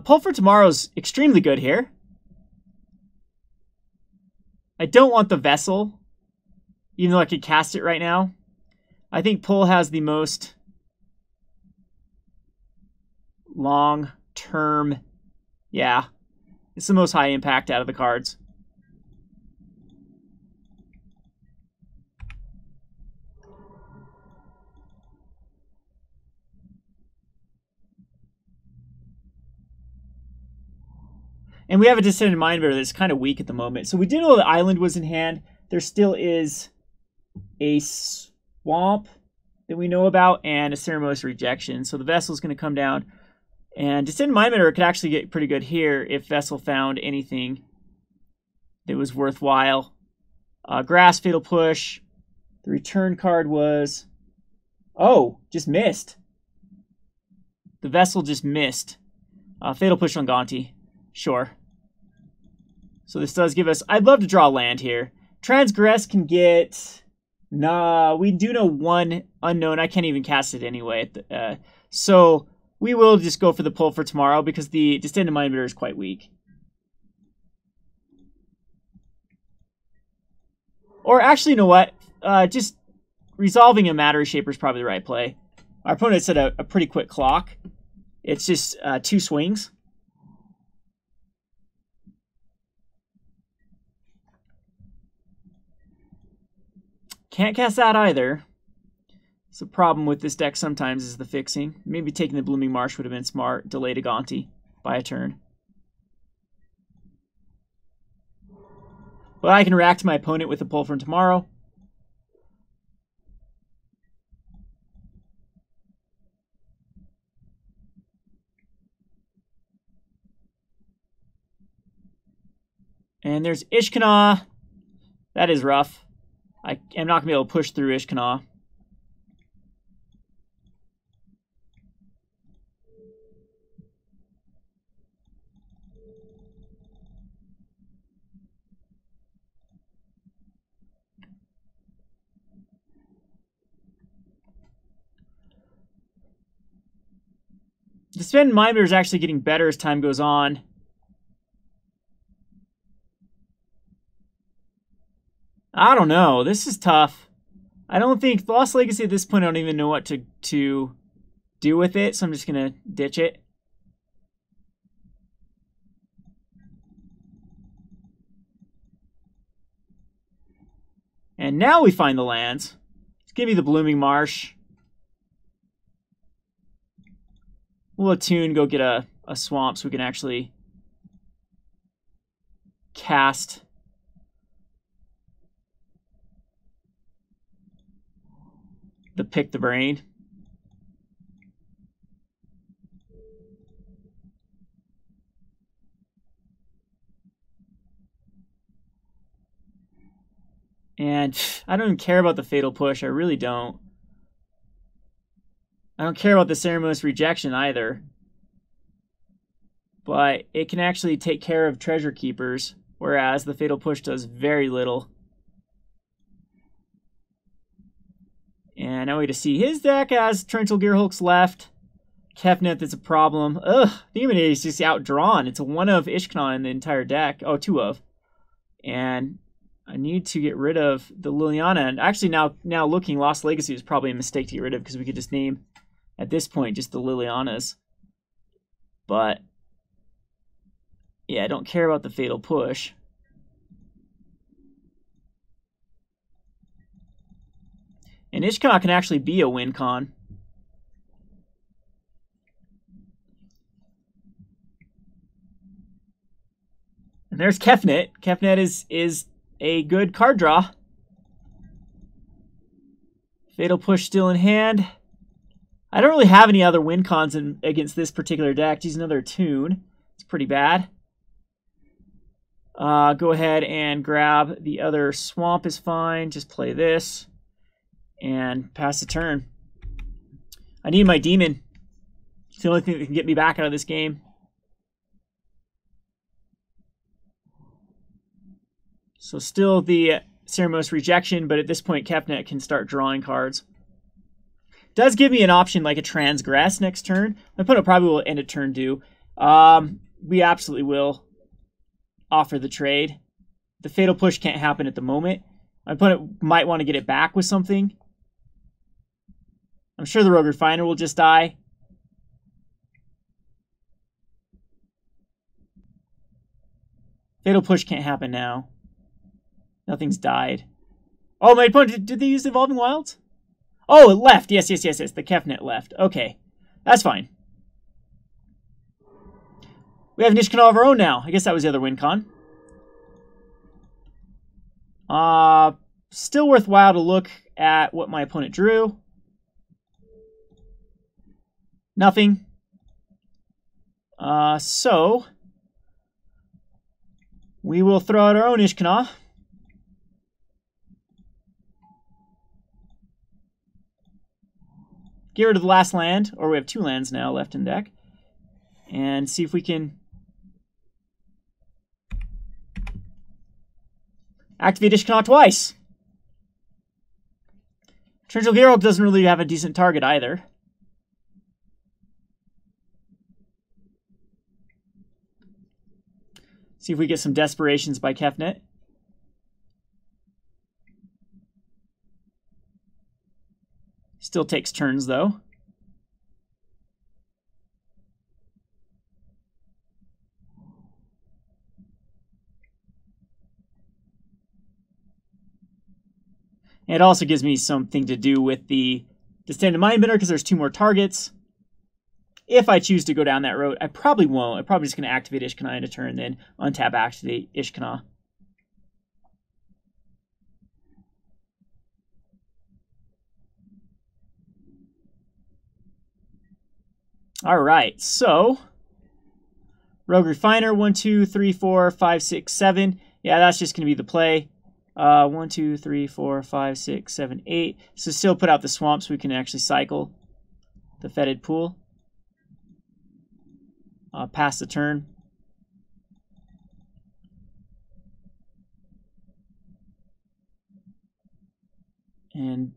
Pull for Tomorrow's extremely good here. I don't want the Vessel, even though I could cast it right now. I think Pull has the most long-term, yeah, it's the most high impact out of the cards. And we have a Distended Mindbender that's kind of weak at the moment. So we did know the island was in hand. There still is a swamp that we know about and a Ceremonious Rejection. So the Vessel's going to come down. And Distended Mindbender could actually get pretty good here if Vessel found anything that was worthwhile. Grass, Fatal Push. The return card was... Oh, just missed. The Vessel just missed. Fatal Push on Gonti. Sure. So this does give us... I'd love to draw land here. Transgress can get... Nah, we do know one unknown. I can't even cast it anyway. So we will just go for the pull for tomorrow because the Distended Mindbender is quite weak. Or actually, you know what? Just resolving a Matter Reshaper is probably the right play. Our opponent set a pretty quick clock. It's just 2 swings. Can't cast that either. It's a problem with this deck sometimes is the fixing. Maybe taking the Blooming Marsh would have been smart. Delay to Gonti by a turn. But I can react to my opponent with a pull from tomorrow. And there's Ishkanah. That is rough. I am not going to be able to push through Ishkanah. Distended Mindbender is actually getting better as time goes on. I don't know. This is tough. I don't think Lost Legacy at this point, I don't even know what to do with it, so I'm just going to ditch it. And now we find the lands. Just give me the Blooming Marsh. We'll Attune, go get a swamp so we can actually cast the Pick the Brain. And I don't even care about the Fatal Push. I really don't. I don't care about the Ceremonious Rejection either. But it can actually take care of Treasure Keepers, whereas the Fatal Push does very little. And now we get to see his deck has Torrential Gearhulks left. Kefnet, that's a problem. Ugh, Demon is just outdrawn. It's a 1 of Ishkanah in the entire deck. Oh, 2 of. And I need to get rid of the Liliana. And actually now looking, Lost Legacy is probably a mistake to get rid of because we could just name, at this point, just the Lilianas. But yeah, I don't care about the Fatal Push. And Ishkanah can actually be a win con. And there's Kefnet. Kefnet is a good card draw. Fatal Push still in hand. I don't really have any other win cons against this particular deck. Use another Attune. It's pretty bad. Go ahead and grab the other swamp is fine. Just play this. And pass the turn. I need my demon. It's the only thing that can get me back out of this game. So still the Ceremonious Rejection, but at this point Kefnet can start drawing cards. Does give me an option like a Transgress next turn. My opponent probably will end a turn due. We absolutely will offer the trade. The Fatal Push can't happen at the moment. My opponent might want to get it back with something. I'm sure the Rogue Refiner will just die. Fatal Push can't happen now. Nothing's died. Oh, my opponent, did they use Evolving Wilds? Oh, it left. Yes. The Kefnet left. Okay. That's fine. We have an Ishkanah of our own now. I guess that was the other win con. Still worthwhile to look at what my opponent drew. Nothing. So we will throw out our own Ishkanah. Get rid of the last land, or we have 2 lands now left in deck, and see if we can activate Ishkanah twice. Transgress the Ulvenwald doesn't really have a decent target either. See if we get some Desperations by Kefnet. Still takes turns, though. And it also gives me something to do with the Distended Mindbender because there's 2 more targets. If I choose to go down that road, I probably won't. I'm probably just going to activate Ishkanah in a turn, then untap, activate Ishkanah. All right, so Rogue Refiner, 1, 2, 3, 4, 5, 6, 7. Yeah, that's just going to be the play. 1, 2, 3, 4, 5, 6, 7, 8. So still put out the swamp so we can actually cycle the Fetid Pool. Pass the turn. And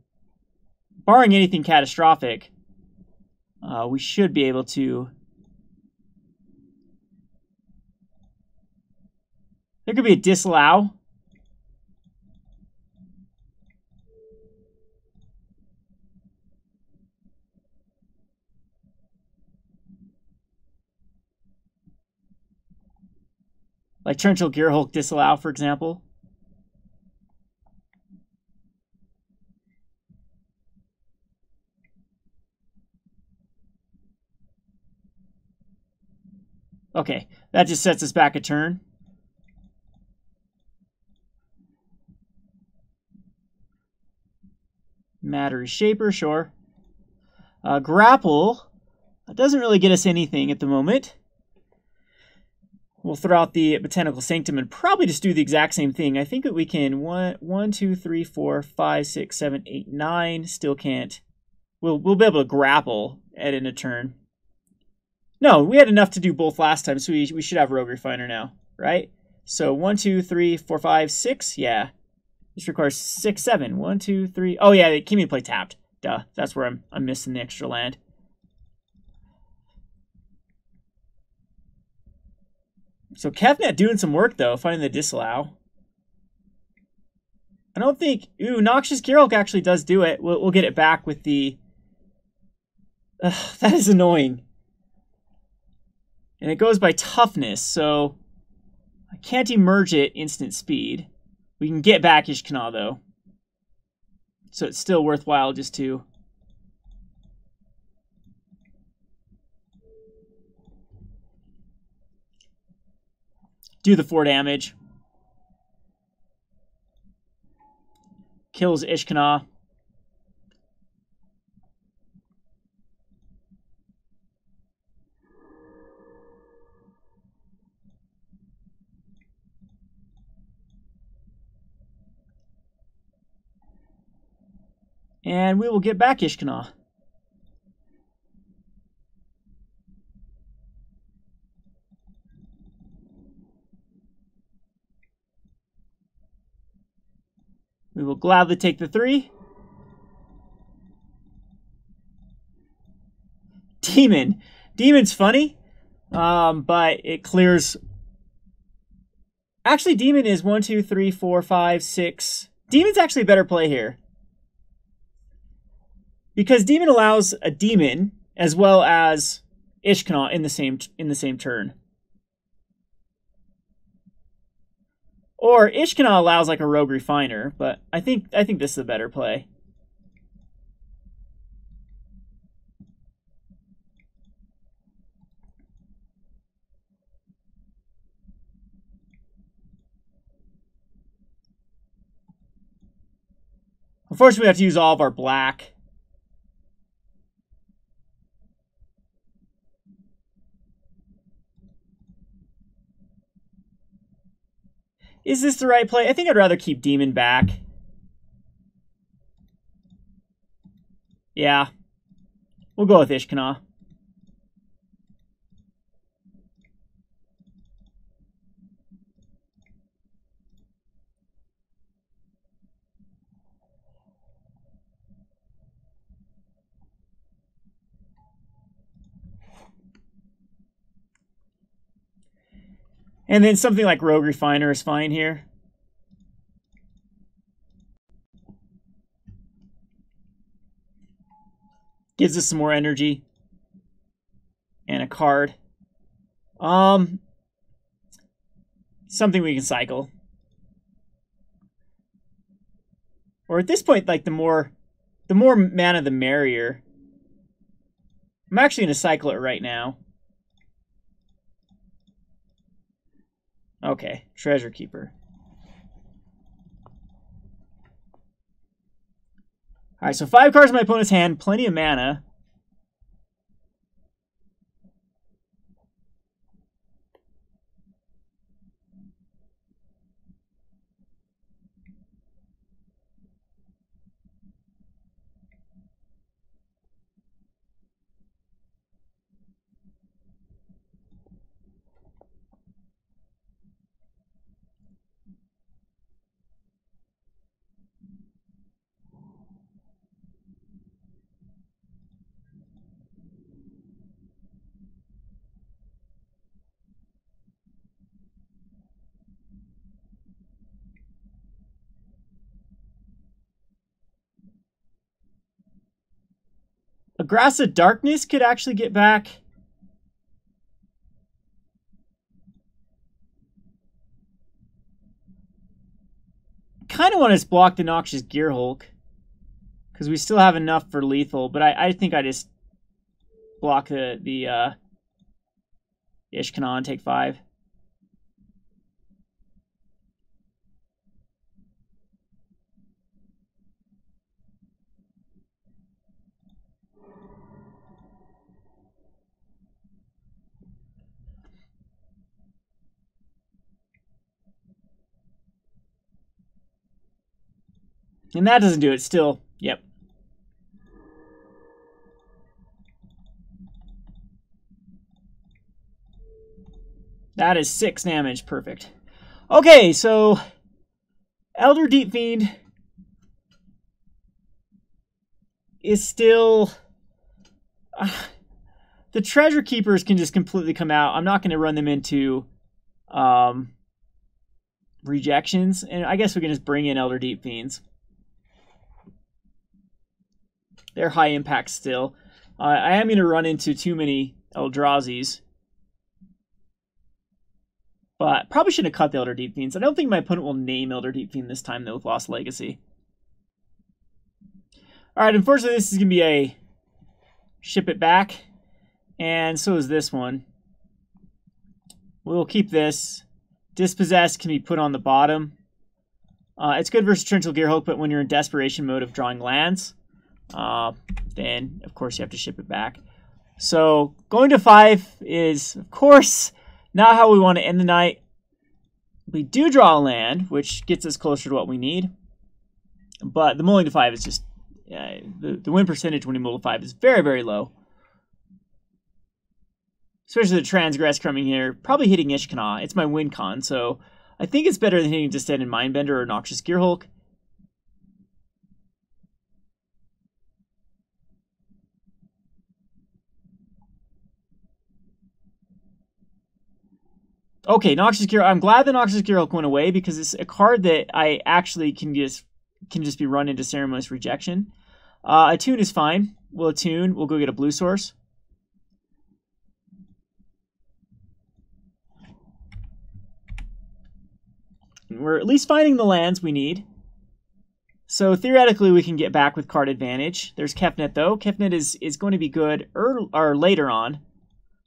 barring anything catastrophic, we should be able to... There could be a disallow. Like Transgress the Gearhulk disallow, for example. Okay, that just sets us back a turn. Matter Reshaper, sure. Grapple doesn't really get us anything at the moment. We'll throw out the Botanical Sanctum and probably just do the exact same thing. I think that we can 1, 2, 3, 4, 5, 6, 7, 8, 9. Still can't. We'll be able to grapple in a turn. No, we had enough to do both last time, so we should have Rogue Refiner now, right? So 1, 2, 3, 4, 5, 6. Yeah. This requires 6, 7. 1, 2, 3. Oh yeah, it came in play tapped. Duh. That's where I'm missing the extra land. So Kefnet doing some work, though, finding the disallow. I don't think... Ooh, Noxious Gearhulk actually does do it. We'll get it back with the... that is annoying. And it goes by toughness, so... I can't emerge it instant speed. We can get back Ishkanah, though. So it's still worthwhile just to... do the 4 damage. Kills Ishkanah. And we will get back Ishkanah. We will gladly take the 3. Demon. Demon's funny, but it clears... Actually, Demon is 1, 2, 3, 4, 5, 6. Demon's actually a better play here. Because Demon allows a Demon as well as Ishkanah in the same turn. Or Ishkanah allows like a Rogue Refiner, but I think this is a better play. Unfortunately, we have to use all of our black. Is this the right play? I think I'd rather keep Demon back. Yeah. We'll go with Ishkanah. And then something like Rogue Refiner is fine here. Gives us some more energy. And a card. Something we can cycle. Or at this point, like the more mana the merrier. I'm actually going to cycle it right now. Okay, Treasure Keeper. Alright, so 5 cards in my opponent's hand, plenty of mana. A Grass of Darkness could actually get back. Kind of want to block the Noxious Gearhulk, because we still have enough for lethal, but I think I just block the Ishkanah and take 5. And that doesn't do it still. Yep. That is 6 damage. Perfect. Okay, so Elder Deep-Fiend is still... the Treasure Keepers can just completely come out. I'm not going to run them into rejections. And I guess we can just bring in Elder Deep-Fiends. They're high impact still. I am going to run into too many Eldrazi's. But probably shouldn't have cut the Elder Deep-Fiends. I don't think my opponent will name Elder Deep-Fiend this time, though, with Lost Legacy. Alright, unfortunately, this is going to be a ship it back. And so is this one. We'll keep this. Dispossess can be put on the bottom. It's good versus Torrential Gearhulk, but when you're in desperation mode of drawing lands, then, of course, you have to ship it back. So, going to 5 is, of course, not how we want to end the night. We do draw a land, which gets us closer to what we need. But the mulling to 5 is just... the win percentage when you mull to 5 is very, very low. Especially the Transgress coming here. Probably hitting Ishkanah. It's my win con, so I think it's better than hitting Distended Mindbender or Noxious Gearhulk. Okay, Noxious Gearhulk. I'm glad the Noxious Gearhulk went away because it's a card that I actually can just be run into Ceremonious Rejection. Attune is fine. We'll Attune. We'll go get a blue source. And we're at least finding the lands we need. So theoretically, we can get back with card advantage. There's Kefnet, though. Kefnet is going to be good or later on.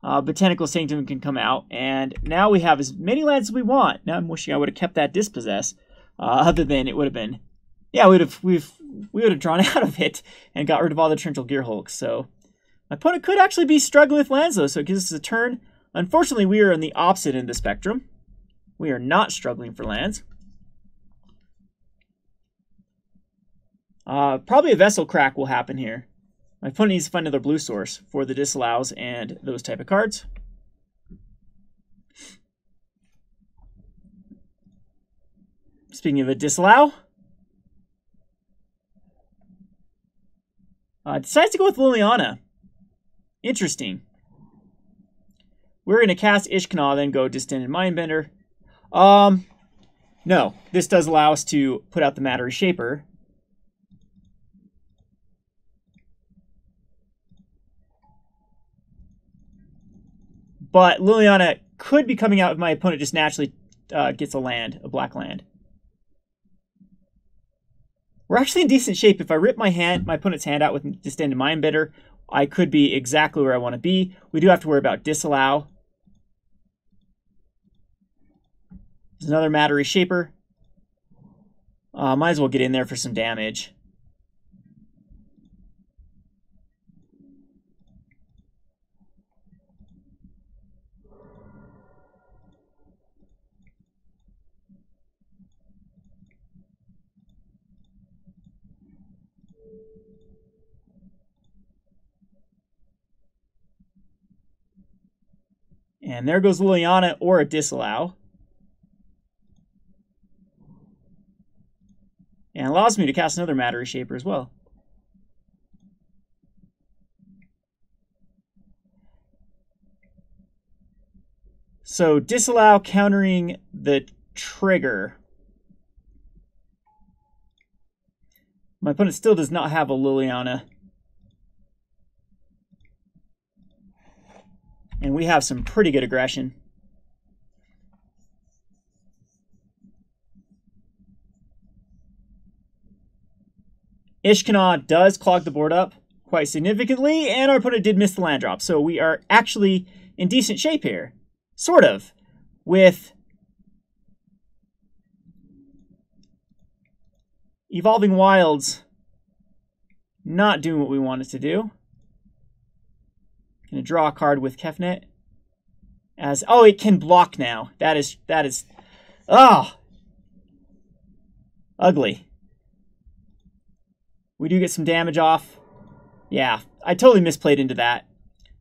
Botanical Sanctum can come out, and now we have as many lands as we want. Now I'm wishing I would have kept that Dispossess, other than it would have been Yeah, we would have drawn out of it and got rid of all the Torrential Gearhulks. So my opponent could actually be struggling with lands, though, so it gives us a turn. Unfortunately, we are on the opposite end of the spectrum. We are not struggling for lands. Probably a Vessel Crack will happen here. My opponent needs to find another blue source for the disallows and those type of cards. Speaking of a disallow, decides to go with Liliana. Interesting. We're going to cast Ishkanah, then go Distended Mindbender. No, this does allow us to put out the Matter Reshaper. But Liliana could be coming out if my opponent just naturally gets a land, a black land. We're actually in decent shape. If I rip my opponent's hand out with Distended Mindbender, I could be exactly where I want to be. We do have to worry about disallow. There's another Matter Reshaper. Might as well get in there for some damage. And there goes Liliana or a disallow. And allows me to cast another Matter Reshaper as well. So disallow countering the trigger. My opponent still does not have a Liliana. And we have some pretty good aggression. Ishkanah does clog the board up quite significantly, and our opponent did miss the land drop. So we are actually in decent shape here. Sort of. With Evolving Wilds not doing what we wanted to do. Gonna draw a card with Kefnet. Oh, it can block now. That is ugly. We do get some damage off. Yeah, I totally misplayed into that.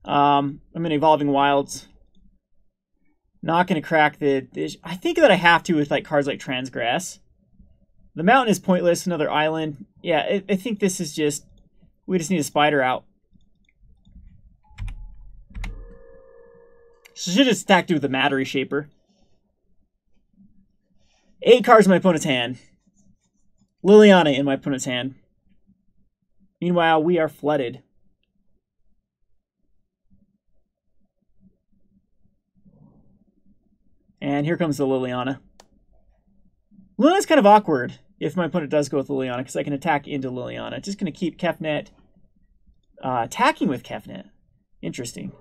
I'm in Evolving Wilds. Not gonna crack I think that I have to with like cards like Transgress. The mountain is pointless. Another island. Yeah, I think this is just. We just need a spider out. So should have stacked it with the Matter Reshaper. 8 cards in my opponent's hand. Liliana in my opponent's hand. Meanwhile, we are flooded. And here comes the Liliana. Liliana's kind of awkward if my opponent does go with Liliana, because I can attack into Liliana. Just going to keep Kefnet attacking with Kefnet. Interesting.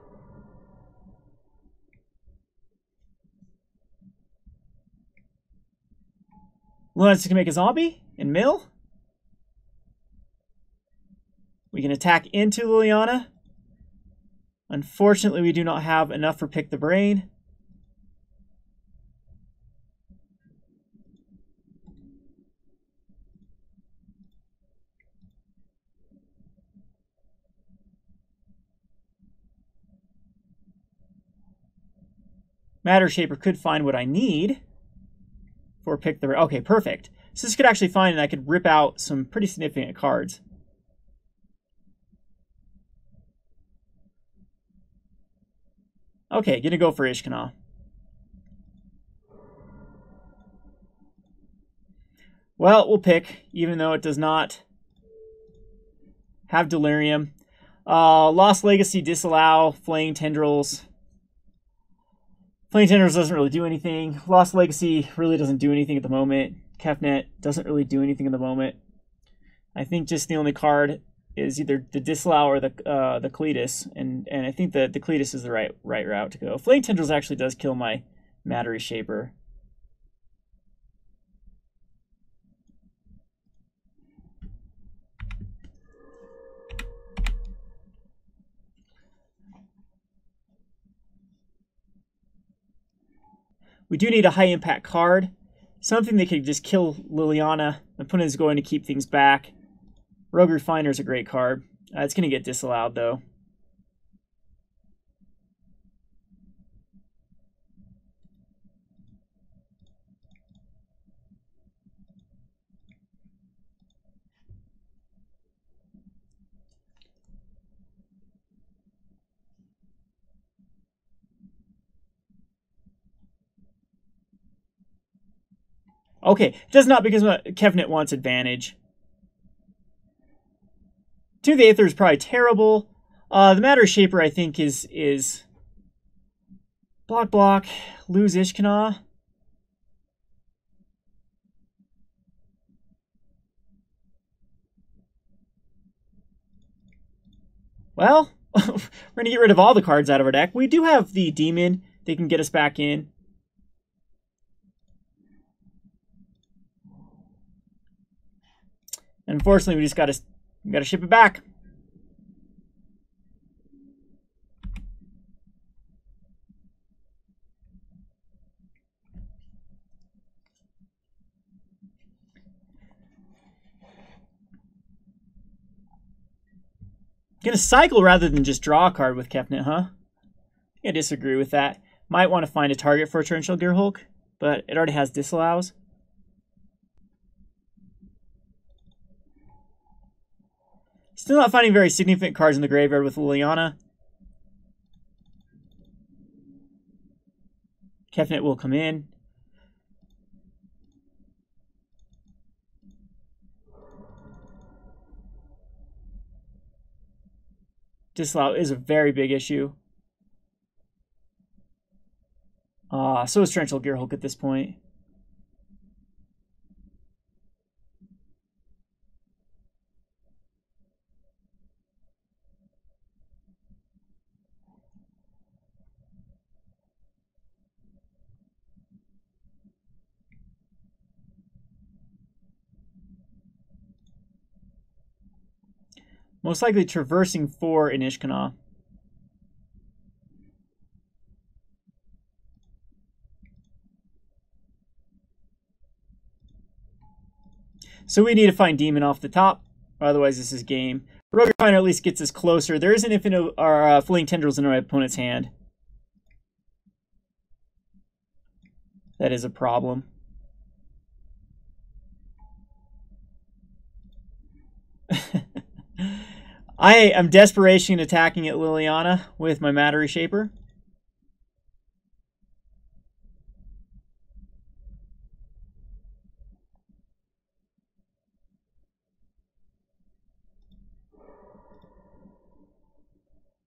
Liliana's just going to make a zombie and mill. We can attack into Liliana. Unfortunately, we do not have enough for Pick the Brain. Matter Reshaper could find what I need for Pick the Brain. Okay, perfect. So this could actually find, and I could rip out some pretty significant cards. Okay, gonna go for Ishkanah. Well, we'll pick, even though it does not have Delirium. Lost Legacy, Disallow, Flaying Tendrils. Flaying Tendrils doesn't really do anything. Lost Legacy really doesn't do anything at the moment. Kefnet doesn't really do anything at the moment. I think just the only card is either the Disallow or the Cletus, and I think the Cletus is the right route to go. Flaying Tendrils actually does kill my Matter Reshaper. We do need a high-impact card. Something that could just kill Liliana. My opponent is going to keep things back. Rogue Refiner is a great card. It's going to get disallowed, though. Okay, it does not because Kevnet wants advantage. 2 of the Aether is probably terrible. The Matter Reshaper, I think, is block, lose Ishkanah. Well, we're going to get rid of all the cards out of our deck. We do have the Demon. They can get us back in. Unfortunately, we just got to ship it back. Gonna cycle rather than just draw a card with Kefnet, huh? I disagree with that. Might want to find a target for a Torrential Gearhulk, but it already has disallows. Still not finding very significant cards in the graveyard with Liliana. Kefnet will come in. Disallow is a very big issue. So is Torrential Gearhulk at this point. Most likely traversing 4 in Ishkanah. So we need to find Demon off the top, otherwise this is game. Rogue Refiner at least gets us closer. There is an Infinite or Fleeing Tendrils in our opponent's hand. That is a problem. I am desperation attacking at Liliana with my Matter Reshaper.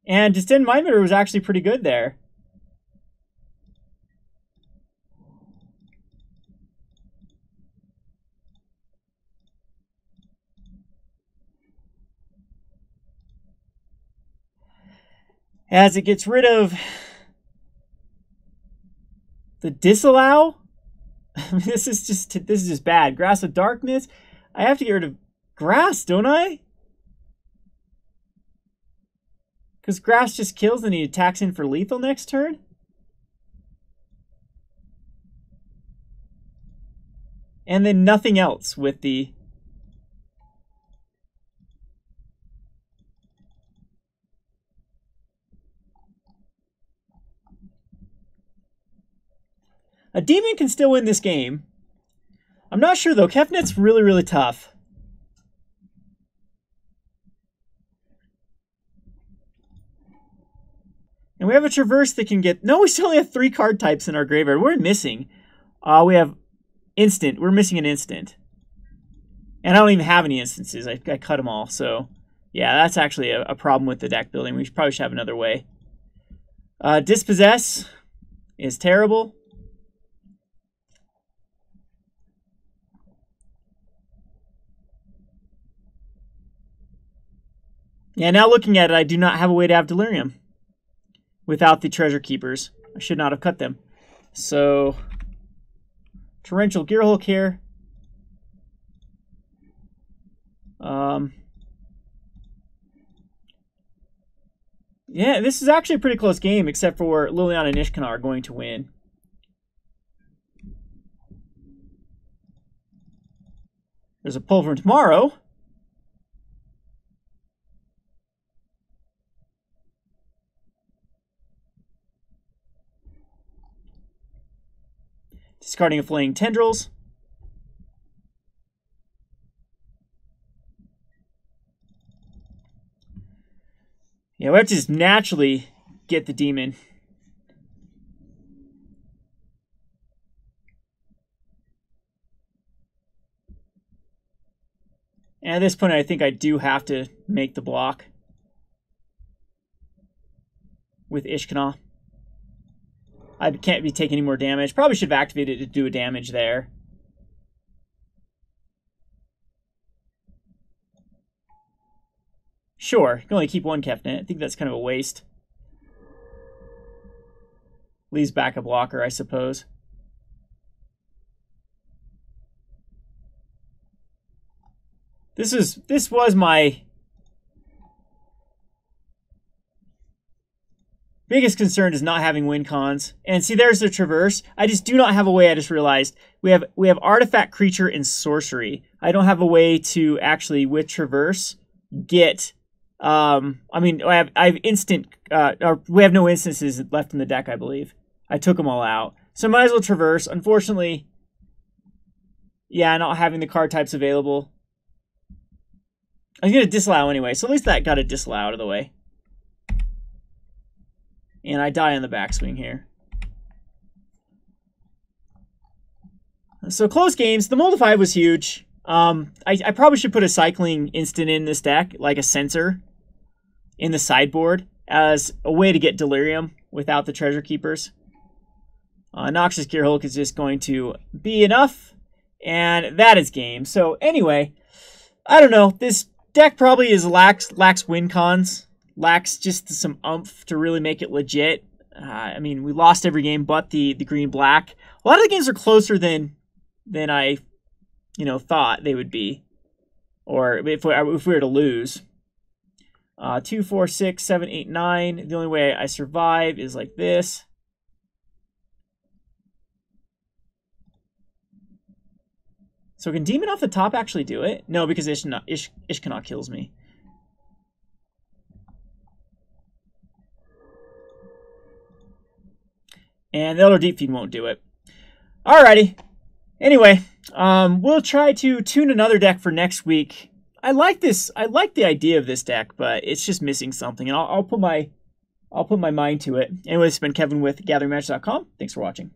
And Distended Mindbender was actually pretty good there. As it gets rid of the disallow. This is just bad. Grass of Darkness. I have to get rid of grass, don't I? Because grass just kills and he attacks in for lethal next turn? And then nothing else with the... A demon can still win this game. I'm not sure though. Kefnet's really, really tough. And we have a Traverse that can get... No, we still only have 3 card types in our graveyard. We're missing. We have instant. We're missing an instant. And I don't even have any instances. I cut them all. So, yeah, that's actually a problem with the deck building. We probably should have another way. Dispossess is terrible. Yeah, now looking at it, I do not have a way to have Delirium without the Treasure Keepers. I should not have cut them. So, Torrential Gearhulk here. Yeah, this is actually a pretty close game, except for Liliana and Ishkanah are going to win. There's a pull from tomorrow. Discarding a Flaying Tendrils. Yeah, we have to just naturally get the demon. And at this point, I think I do have to make the block with Ishkanah. I can't be taking any more damage. Probably should have activated it to do a damage there. Sure, you can only keep one Kefnet. I think that's kind of a waste. Leaves back a blocker, I suppose. This was my biggest concern, is not having win cons. And see, there's the Traverse. I just do not have a way. I just realized we have Artifact, Creature, and Sorcery. I don't have a way to actually, with Traverse, get. I mean, I have instant. Or we have no instances left in the deck, I believe. I took them all out, so I might as well Traverse. Unfortunately, yeah, not having the card types available. I was going to disallow anyway, so at least that got a disallow out of the way. And I die on the backswing here. So close games. The Moldify was huge. I probably should put a cycling instant in this deck, like a Censor, in the sideboard as a way to get Delirium without the Treasure Keepers. Noxious Gearhulk is just going to be enough, and that is game. So anyway, I don't know. This deck probably is lacks win cons, lacks just some oomph to really make it legit. I mean, we lost every game but the green-black. A lot of the games are closer than I, thought they would be, or if we were to lose. 2, 4, 6, 7, 8, 9. The only way I survive is like this. So can Demon off the top actually do it? No, because Ishkanah kills me. And the Elder Deep-Fiend won't do it. Alrighty. Anyway, we'll try to tune another deck for next week. I like this. I like the idea of this deck, but it's just missing something, and I'll put my mind to it. Anyway, this has been Kevin with GatheringMagic.com. Thanks for watching.